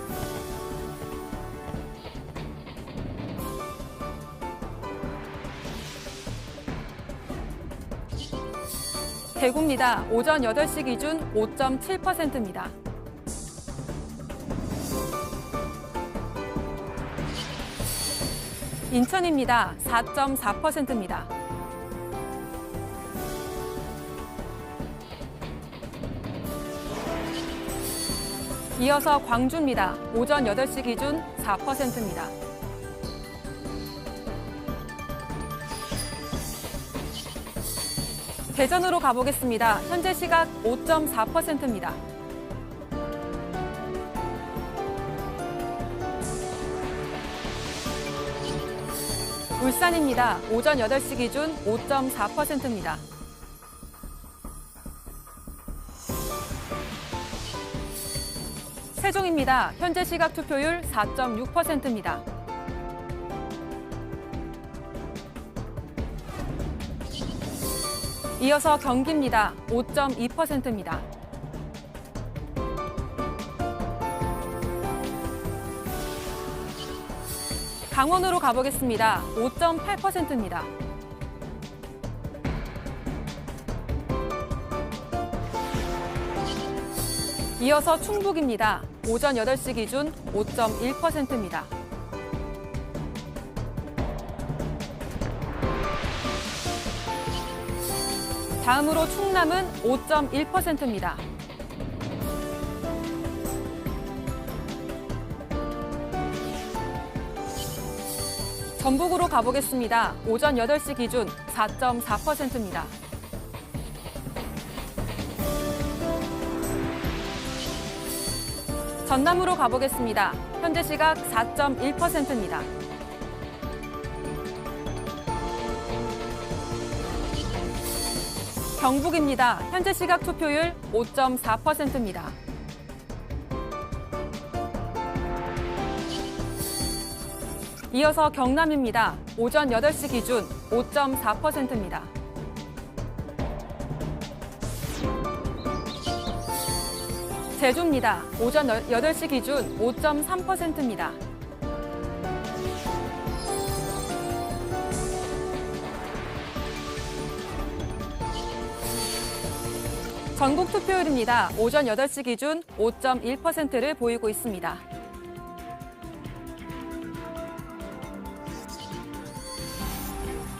대구입니다. 오전 8시 기준 5.7%입니다. 인천입니다. 4.4%입니다. 이어서 광주입니다. 오전 8시 기준 4%입니다. 대전으로 가보겠습니다. 현재 시각 5.4%입니다. 울산입니다. 오전 8시 기준 5.4%입니다. 세종입니다. 현재 시각 투표율 4.6%입니다. 이어서 경기입니다. 5.2%입니다. 강원으로 가보겠습니다. 5.8%입니다. 이어서 충북입니다. 오전 8시 기준 5.1%입니다. 다음으로 충남은 5.1%입니다. 전북으로 가보겠습니다. 오전 8시 기준 4.4%입니다. 전남으로 가보겠습니다. 현재 시각 4.1%입니다. 경북입니다. 현재 시각 투표율 5.4%입니다. 이어서 경남입니다. 오전 8시 기준 5.4%입니다. 제주입니다. 오전 8시 기준 5.3%입니다. 전국 투표율입니다. 오전 8시 기준 5.1%를 보이고 있습니다.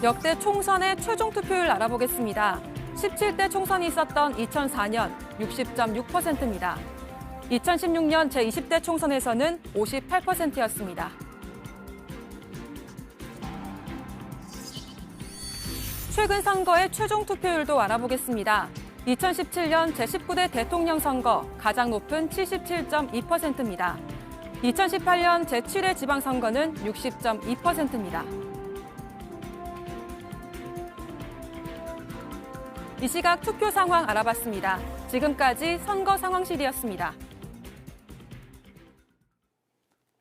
역대 총선의 최종 투표율 알아보겠습니다. 17대 총선이 있었던 2004년 60.6%입니다. 2016년 제20대 총선에서는 58%였습니다. 최근 선거의 최종 투표율도 알아보겠습니다. 2017년 제19대 대통령 선거 가장 높은 77.2%입니다. 2018년 제7회 지방선거는 60.2%입니다. 이 시각 투표 상황 알아봤습니다. 지금까지 선거 상황실이었습니다.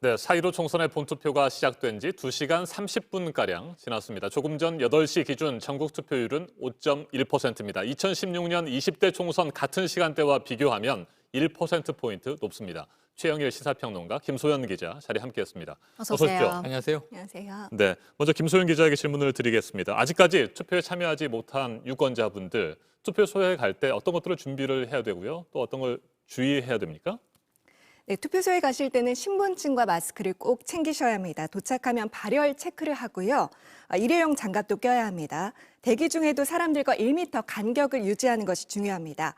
네, 4.15 총선의 본투표가 시작된 지 2시간 30분가량 지났습니다. 조금 전 8시 기준 전국 투표율은 5.1%입니다. 2016년 20대 총선 같은 시간대와 비교하면 1%포인트 높습니다. 최영일 시사평론가, 김소연 기자 자리에 함께했습니다. 어서 오세요. 오십시오. 안녕하세요. 안녕하세요. 네, 먼저 김소연 기자에게 질문을 드리겠습니다. 아직까지 투표에 참여하지 못한 유권자분들 투표소에 갈 때 어떤 것들을 준비를 해야 되고요, 또 어떤 걸 주의해야 됩니까? 네, 투표소에 가실 때는 신분증과 마스크를 꼭 챙기셔야 합니다. 도착하면 발열 체크를 하고요. 일회용 장갑도 껴야 합니다. 대기 중에도 사람들과 1m 간격을 유지하는 것이 중요합니다.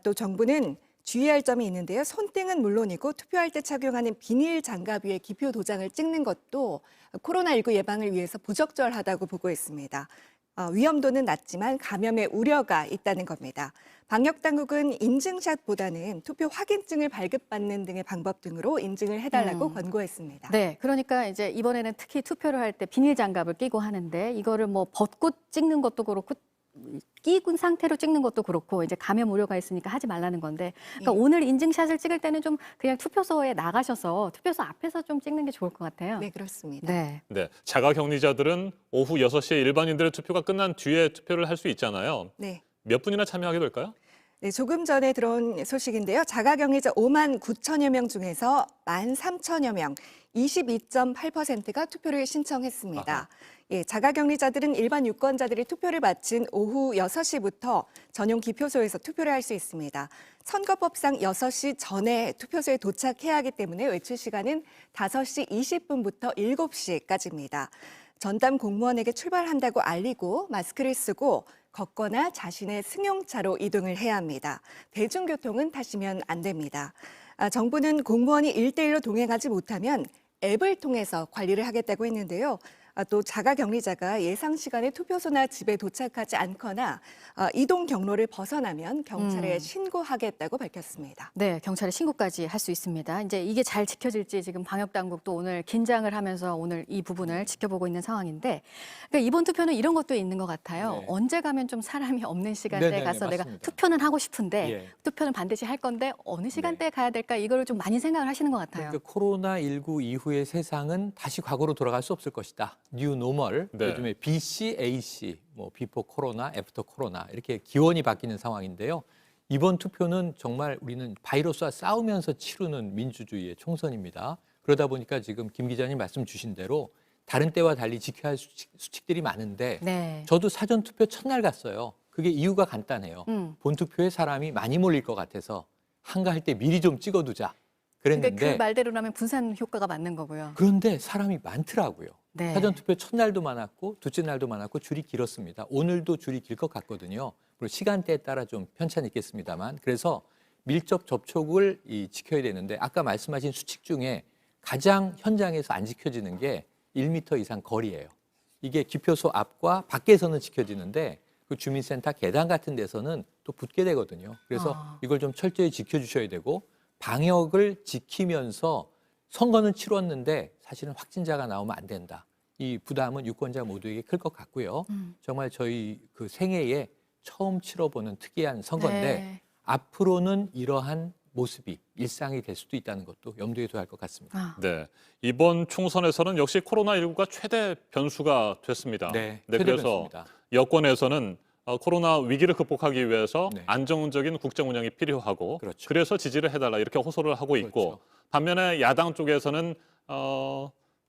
또 정부는 주의할 점이 있는데요. 손등은 물론이고 투표할 때 착용하는 비닐 장갑 위에 기표 도장을 찍는 것도 코로나19 예방을 위해서 부적절하다고 보고 있습니다. 위험도는 낮지만 감염의 우려가 있다는 겁니다. 방역당국은 인증샷보다는 투표 확인증을 발급받는 등의 방법 등으로 인증을 해달라고 권고했습니다. 네, 그러니까 이제 이번에는 특히 투표를 할 때 비닐 장갑을 끼고 하는데 이거를 뭐 벗고 찍는 것도 그렇고 끼고 상태로 찍는 것도 그렇고 이제 감염 우려가 있으니까 하지 말라는 건데, 그러니까 오늘 인증샷을 찍을 때는 좀 그냥 투표소에 나가셔서 투표소 앞에서 좀 찍는 게 좋을 것 같아요. 네, 그렇습니다. 네. 네, 자가격리자들은 오후 6시에 일반인들의 투표가 끝난 뒤에 투표를 할 수 있잖아요. 네. 몇 분이나 참여하게 될까요? 네, 조금 전에 들어온 소식인데요. 자가격리자 5만 9천여 명 중에서 1만 3천여 명, 22.8%가 투표를 신청했습니다. 예, 자가격리자들은 일반 유권자들이 투표를 마친 오후 6시부터 전용 기표소에서 투표를 할 수 있습니다. 선거법상 6시 전에 투표소에 도착해야 하기 때문에 외출 시간은 5시 20분부터 7시까지입니다. 전담 공무원에게 출발한다고 알리고 마스크를 쓰고 걷거나 자신의 승용차로 이동을 해야 합니다. 대중교통은 타시면 안 됩니다. 정부는 공무원이 1대1로 동행하지 못하면 앱을 통해서 관리를 하겠다고 했는데요. 또 자가격리자가 예상 시간에 투표소나 집에 도착하지 않거나 이동 경로를 벗어나면 경찰에 신고하겠다고 밝혔습니다. 네, 경찰에 신고까지 할 수 있습니다. 이제 이게 잘 지켜질지 지금 방역당국도 오늘 긴장을 하면서 오늘 이 부분을 지켜보고 있는 상황인데, 그러니까 이번 투표는 이런 것도 있는 것 같아요. 네. 언제 가면 좀 사람이 없는 시간대에 네네네, 가서 내가 맞습니다. 투표는 하고 싶은데 예. 투표는 반드시 할 건데 어느 시간대에 가야 될까, 이거를 좀 많이 생각을 하시는 것 같아요. 그러니까 코로나19 이후의 세상은 다시 과거로 돌아갈 수 없을 것이다. 뉴 노멀, 네. 요즘에 BC, AC, 뭐 비포 코로나, 애프터 코로나 이렇게 기원이 바뀌는 상황인데요. 이번 투표는 정말 우리는 바이러스와 싸우면서 치르는 민주주의의 총선입니다. 그러다 보니까 지금 김 기자님 말씀 주신 대로 다른 때와 달리 지켜야 할 수칙들이 많은데 네. 저도 사전투표 첫날 갔어요. 그게 이유가 간단해요. 본투표에 사람이 많이 몰릴 것 같아서 한가할 때 미리 좀 찍어두자 그랬는데, 그러니까 그 말대로라면 분산 효과가 맞는 거고요. 그런데 사람이 많더라고요. 네. 사전투표 첫날도 많았고 둘째 날도 많았고 줄이 길었습니다. 오늘도 줄이 길 것 같거든요. 물론 시간대에 따라 좀 편차는 있겠습니다만, 그래서 밀접 접촉을 지켜야 되는데 아까 말씀하신 수칙 중에 가장 현장에서 안 지켜지는 게 1m 이상 거리예요. 이게 기표소 앞과 밖에서는 지켜지는데 그 주민센터 계단 같은 데서는 또 붙게 되거든요. 그래서 이걸 좀 철저히 지켜주셔야 되고, 방역을 지키면서 선거는 치렀는데 사실은 확진자가 나오면 안 된다. 이 부담은 유권자 모두에게 클 것 같고요. 정말 저희 그 생애에 처음 치러보는 특이한 선거인데 네. 앞으로는 이러한 모습이 일상이 될 수도 있다는 것도 염두에 둬야 할 것 같습니다. 네, 이번 총선에서는 역시 코로나19가 최대 변수가 됐습니다. 네, 그래서 최대 변수입니다. 여권에서는 코로나 위기를 극복하기 위해서 네. 안정적인 국정 운영이 필요하고, 그렇죠. 그래서 지지를 해달라 이렇게 호소를 하고 있고, 반면에 야당 쪽에서는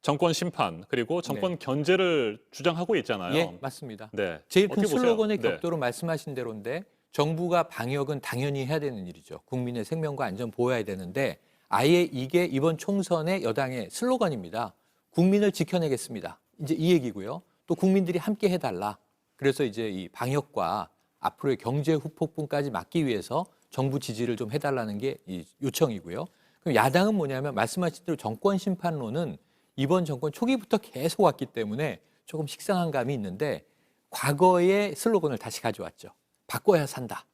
정권 심판 그리고 정권 견제를 주장하고 있잖아요. 예, 맞습니다. 네, 제일 큰 어떻게 보세요? 슬로건의 네. 격도로 말씀하신 대로인데, 정부가 방역은 당연히 해야 되는 일이죠. 국민의 생명과 안전 보호해야 되는데 아예 이게 이번 총선의 여당의 슬로건입니다. 국민을 지켜내겠습니다. 이제 이 얘기고요. 또 국민들이 함께 해달라. 그래서 이제 이 방역과 앞으로의 경제 후폭풍까지 막기 위해서 정부 지지를 좀 해달라는 게 이 요청이고요. 그럼 야당은 뭐냐면 말씀하신 대로 정권 심판론은 이번 정권 초기부터 계속 왔기 때문에 조금 식상한 감이 있는데 과거의 슬로건을 다시 가져왔죠. 바꿔야 산다.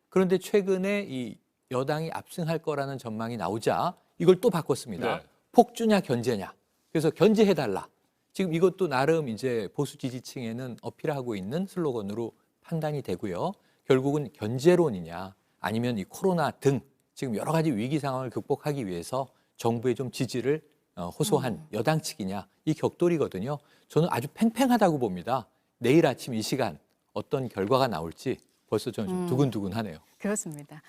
그런데 최근에 이 여당이 압승할 거라는 전망이 나오자 이걸 또 바꿨습니다. 네. 폭주냐 견제냐. 그래서 견제해달라. 지금 이것도 나름 이제 보수 지지층에는 어필하고 있는 슬로건으로 판단이 되고요. 결국은 견제론이냐 아니면 이 코로나 등 지금 여러 가지 위기 상황을 극복하기 위해서 정부의 좀 지지를 호소한 여당 측이냐, 이 격돌이거든요. 저는 아주 팽팽하다고 봅니다. 내일 아침 이 시간 어떤 결과가 나올지 벌써 저는 좀 두근두근하네요. 그렇습니다.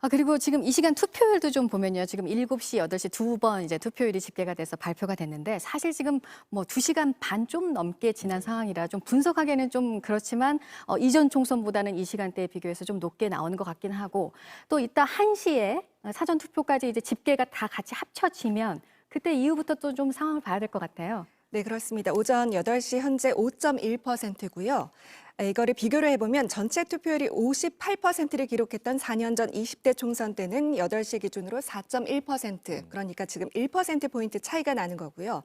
그리고 지금 이 시간 투표율도 좀 보면요. 지금 7시, 8시 두 번 이제 투표율이 집계가 돼서 발표가 됐는데 사실 지금 뭐 2시간 반 좀 넘게 지난 상황이라 좀 분석하기에는 좀 그렇지만 이전 총선보다는 이 시간대에 비교해서 좀 높게 나오는 것 같긴 하고 또 이따 1시에 사전 투표까지 이제 집계가 다 같이 합쳐지면 그때 이후부터 또 좀 상황을 봐야 될 것 같아요. 네, 그렇습니다. 오전 8시 현재 5.1%고요. 이거를 비교를 해보면 전체 투표율이 58%를 기록했던 4년 전 20대 총선 때는 8시 기준으로 4.1%, 그러니까 지금 1%포인트 차이가 나는 거고요.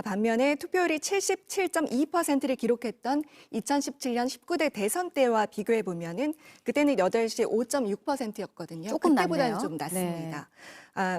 반면에 투표율이 77.2%를 기록했던 2017년 19대 대선 때와 비교해 보면은 그때는 8시 5.6%였거든요. 조금 그때보다는 낮네요. 좀 낮습니다.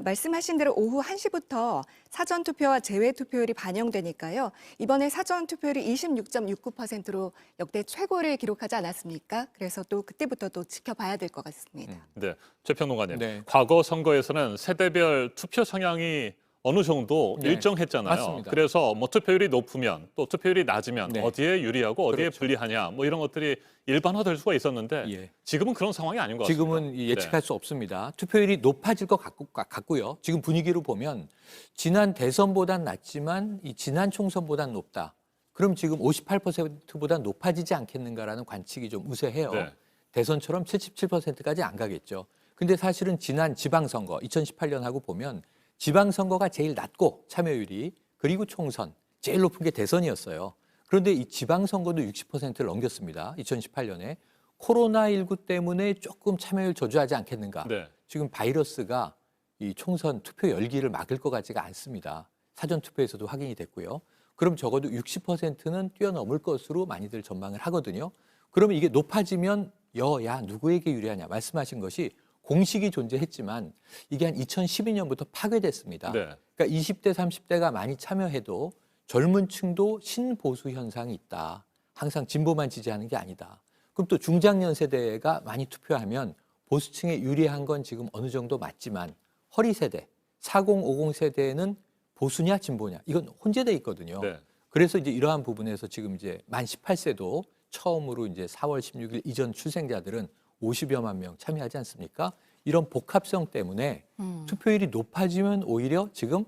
말씀하신 대로 오후 1시부터 사전 투표와 제외 투표율이 반영되니까요. 이번에 사전 투표율이 26.69%로 역대 최고를 기록하지 않았습니까? 그래서 또 그때부터 또 지켜봐야 될 것 같습니다. 네, 최평론가님. 네. 과거 선거에서는 세대별 투표 성향이 어느 정도 네, 일정했잖아요. 맞습니다. 그래서 뭐 투표율이 높으면 또 투표율이 낮으면 네. 어디에 유리하고 어디에 그렇죠. 불리하냐 뭐 이런 것들이 일반화될 수가 있었는데 예. 지금은 그런 상황이 아닌 것 같습니다. 지금은 예측할 수 없습니다. 투표율이 높아질 것 같고요. 지금 분위기로 보면 지난 대선보단 낮지만 이 지난 총선보단 높다. 그럼 지금 58%보다 높아지지 않겠는가라는 관측이 좀 우세해요. 네. 대선처럼 77%까지 안 가겠죠. 근데 사실은 지난 지방선거 2018년하고 보면 지방선거가 제일 낮고 참여율이 그리고 총선 제일 높은 게 대선이었어요. 그런데 이 지방선거도 60%를 넘겼습니다. 2018년에 코로나19 때문에 조금 참여율 저조하지 않겠는가. 네. 지금 바이러스가 이 총선 투표 열기를 막을 것 같지가 않습니다. 사전투표에서도 확인이 됐고요. 그럼 적어도 60%는 뛰어넘을 것으로 많이들 전망을 하거든요. 그러면 이게 높아지면 여야 누구에게 유리하냐 말씀하신 것이 공식이 존재했지만 이게 한 2012년부터 파괴됐습니다. 네. 그러니까 20대, 30대가 많이 참여해도 젊은 층도 신보수 현상이 있다. 항상 진보만 지지하는 게 아니다. 그럼 또 중장년 세대가 많이 투표하면 보수층에 유리한 건 지금 어느 정도 맞지만 허리 세대, 40, 50 세대는 보수냐 진보냐 이건 혼재돼 있거든요. 네. 그래서 이제 이러한 부분에서 지금 이제 만 18세도 처음으로 이제 4월 16일 이전 출생자들은 50여만 명 참여하지 않습니까? 이런 복합성 때문에 투표율이 높아지면 오히려 지금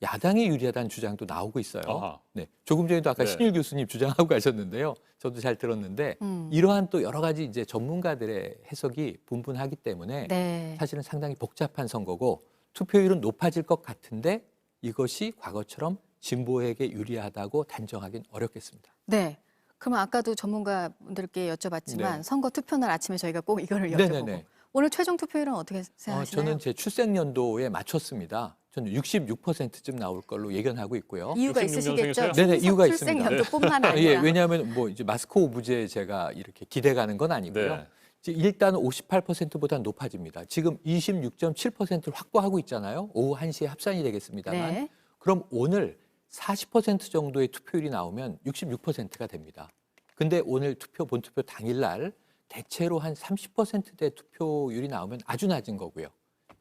야당에 유리하다는 주장도 나오고 있어요. 아하. 네, 조금 전에도 아까 네. 신일 교수님 주장하고 가셨는데요. 저도 잘 들었는데 이러한 또 여러 가지 이제 전문가들의 해석이 분분하기 때문에 네. 사실은 상당히 복잡한 선거고 투표율은 높아질 것 같은데 이것이 과거처럼 진보에게 유리하다고 단정하기는 어렵겠습니다. 네. 그러면 아까도 전문가분들께 여쭤봤지만 네. 선거 투표날 아침에 저희가 꼭 이거를 여쭤보고 네네네. 오늘 최종 투표율은 어떻게 생각하시나요? 저는 제 출생 연도에 맞췄습니다. 저는 66%쯤 나올 걸로 예견하고 있고요. 이유가 66년생이세요? 있으시겠죠? 네네, 이유가 출생 있습니다. 연도뿐만 예, 아니라. 왜냐하면 뭐 이제 마스크 오브제 제가 이렇게 기대가는 건 아니고요. 네. 일단 58%보다 높아집니다. 지금 26.7%를 확보하고 있잖아요. 오후 1시에 합산이 되겠습니다만. 네. 그럼 오늘 40% 정도의 투표율이 나오면 66%가 됩니다. 근데 오늘 본투표 당일날 대체로 한 30%대 투표율이 나오면 아주 낮은 거고요.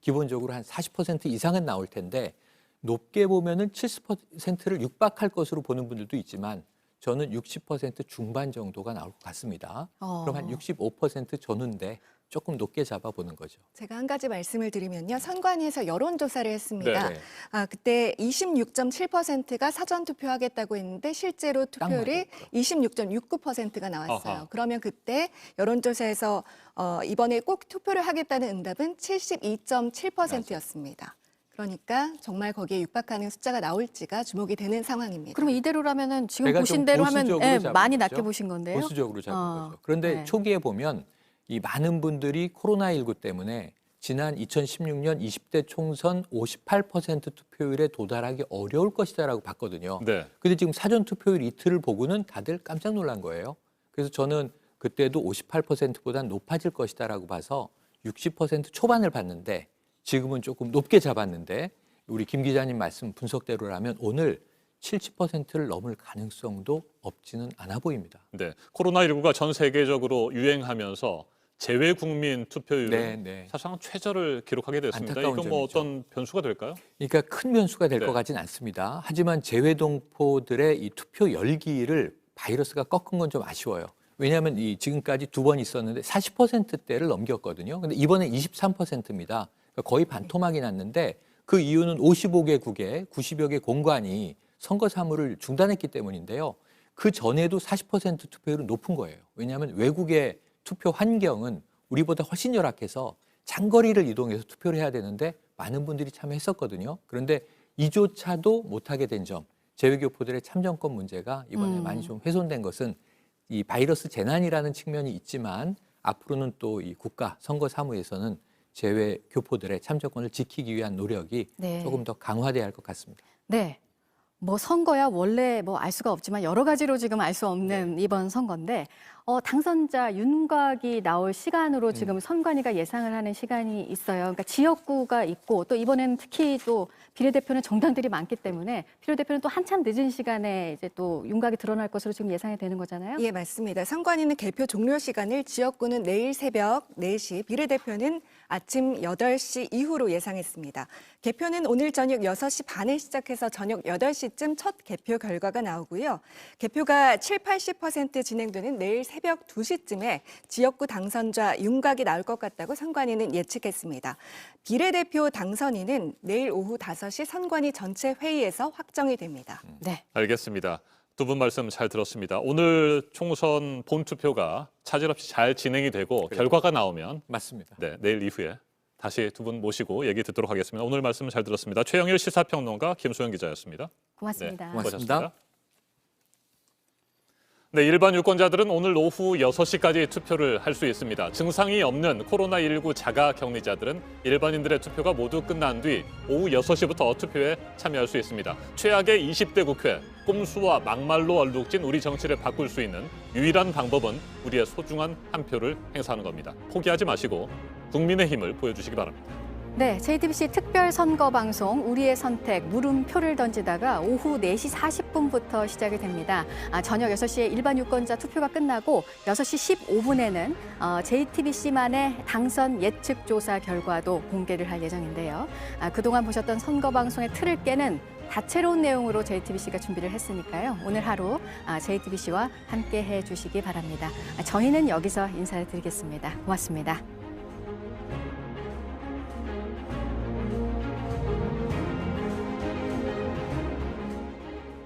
기본적으로 한 40% 이상은 나올 텐데 높게 보면은 70%를 육박할 것으로 보는 분들도 있지만 저는 60% 중반 정도가 나올 것 같습니다. 그럼 한 65% 전후인데 조금 높게 잡아보는 거죠. 제가 한 가지 말씀을 드리면요. 선관위에서 여론조사를 했습니다. 네. 그때 26.7%가 사전투표하겠다고 했는데 실제로 투표율이 26.69%가 나왔어요. 아하. 그러면 그때 여론조사에서 이번에 꼭 투표를 하겠다는 응답은 72.7%였습니다. 그러니까 정말 거기에 육박하는 숫자가 나올지가 주목이 되는 상황입니다. 그러면 이대로라면은 지금 제가 보신 좀 대로 하면 보수적으로 잡은 많이 거죠. 낮게 보신 건데요. 보수적으로 잡은 거죠. 그런데 네. 초기에 보면 이 많은 분들이 코로나19 때문에 지난 2016년 20대 총선 58% 투표율에 도달하기 어려울 것이다라고 봤거든요. 네. 근데 지금 사전 투표율 이틀을 보고는 다들 깜짝 놀란 거예요. 그래서 저는 그때도 58%보다 높아질 것이다라고 봐서 60% 초반을 봤는데 지금은 조금 높게 잡았는데 우리 김 기자님 말씀 분석대로라면 오늘 70%를 넘을 가능성도 없지는 않아 보입니다. 네. 코로나19가 전 세계적으로 유행하면서 재외 국민 투표율은 사실상 최저를 기록하게 됐습니다. 안타까운 이건 뭐 점이죠. 어떤 변수가 될까요? 그러니까 큰 변수가 될 네. 것 같지는 않습니다. 하지만 재외동포들의 이 투표 열기를 바이러스가 꺾은 건 좀 아쉬워요. 왜냐하면 지금까지 2번 있었는데 40%대를 넘겼거든요. 근데 이번에 23%입니다. 그러니까 거의 반토막이 났는데 그 이유는 55개국의 90여 개 공관이 선거 사무를 중단했기 때문인데요. 그 전에도 40% 투표율은 높은 거예요. 왜냐하면 외국의 투표 환경은 우리보다 훨씬 열악해서 장거리를 이동해서 투표를 해야 되는데 많은 분들이 참여했었거든요. 그런데 이조차도 못하게 된 점, 재외교포들의 참정권 문제가 이번에 많이 좀 훼손된 것은 이 바이러스 재난이라는 측면이 있지만 앞으로는 또 이 국가 선거 사무에서는 재외교포들의 참정권을 지키기 위한 노력이 네. 조금 더 강화돼야 할 것 같습니다. 네. 뭐 선거야 원래 뭐 알 수가 없지만 여러 가지로 지금 알 수 없는 이번 선거인데 당선자 윤곽이 나올 시간으로 지금 선관위가 예상을 하는 시간이 있어요. 그러니까 지역구가 있고 또 이번에는 특히 또 비례대표는 정당들이 많기 때문에 비례대표는 또 한참 늦은 시간에 이제 또 윤곽이 드러날 것으로 지금 예상이 되는 거잖아요. 예, 맞습니다. 선관위는 개표 종료 시간을 지역구는 내일 새벽 4시, 비례대표는 아침 8시 이후로 예상했습니다. 개표는 오늘 저녁 6시 반에 시작해서 저녁 8시쯤 첫 개표 결과가 나오고요. 개표가 7, 80% 진행되는 내일 새벽 2시쯤에 지역구 당선자 윤곽이 나올 것 같다고 선관위는 예측했습니다. 비례대표 당선인은 내일 오후 5시 선관위 전체 회의에서 확정이 됩니다. 네. 알겠습니다. 두 분 말씀 잘 들었습니다. 오늘 총선 본투표가 차질 없이 잘 진행이 되고 결과가 나오면 맞습니다. 네, 내일 이후에 다시 두 분 모시고 얘기 듣도록 하겠습니다. 오늘 말씀 잘 들었습니다. 최영일 시사평론가 김소영 기자였습니다. 고맙습니다. 네, 고맙습니다. 수고하셨습니다. 네, 일반 유권자들은 오늘 오후 6시까지 투표를 할 수 있습니다. 증상이 없는 코로나19 자가 격리자들은 일반인들의 투표가 모두 끝난 뒤 오후 6시부터 투표에 참여할 수 있습니다. 최악의 20대 국회, 꼼수와 막말로 얼룩진 우리 정치를 바꿀 수 있는 유일한 방법은 우리의 소중한 한 표를 행사하는 겁니다. 포기하지 마시고 국민의 힘을 보여주시기 바랍니다. 네, JTBC 특별 선거 방송 우리의 선택 물음표를 던지다가 오후 4시 40분부터 시작이 됩니다. 저녁 6시에 일반 유권자 투표가 끝나고 6시 15분에는 JTBC만의 당선 예측 조사 결과도 공개를 할 예정인데요. 그동안 보셨던 선거 방송의 틀을 깨는 다채로운 내용으로 JTBC가 준비를 했으니까요. 오늘 하루 JTBC와 함께 해주시기 바랍니다. 저희는 여기서 인사를 드리겠습니다. 고맙습니다.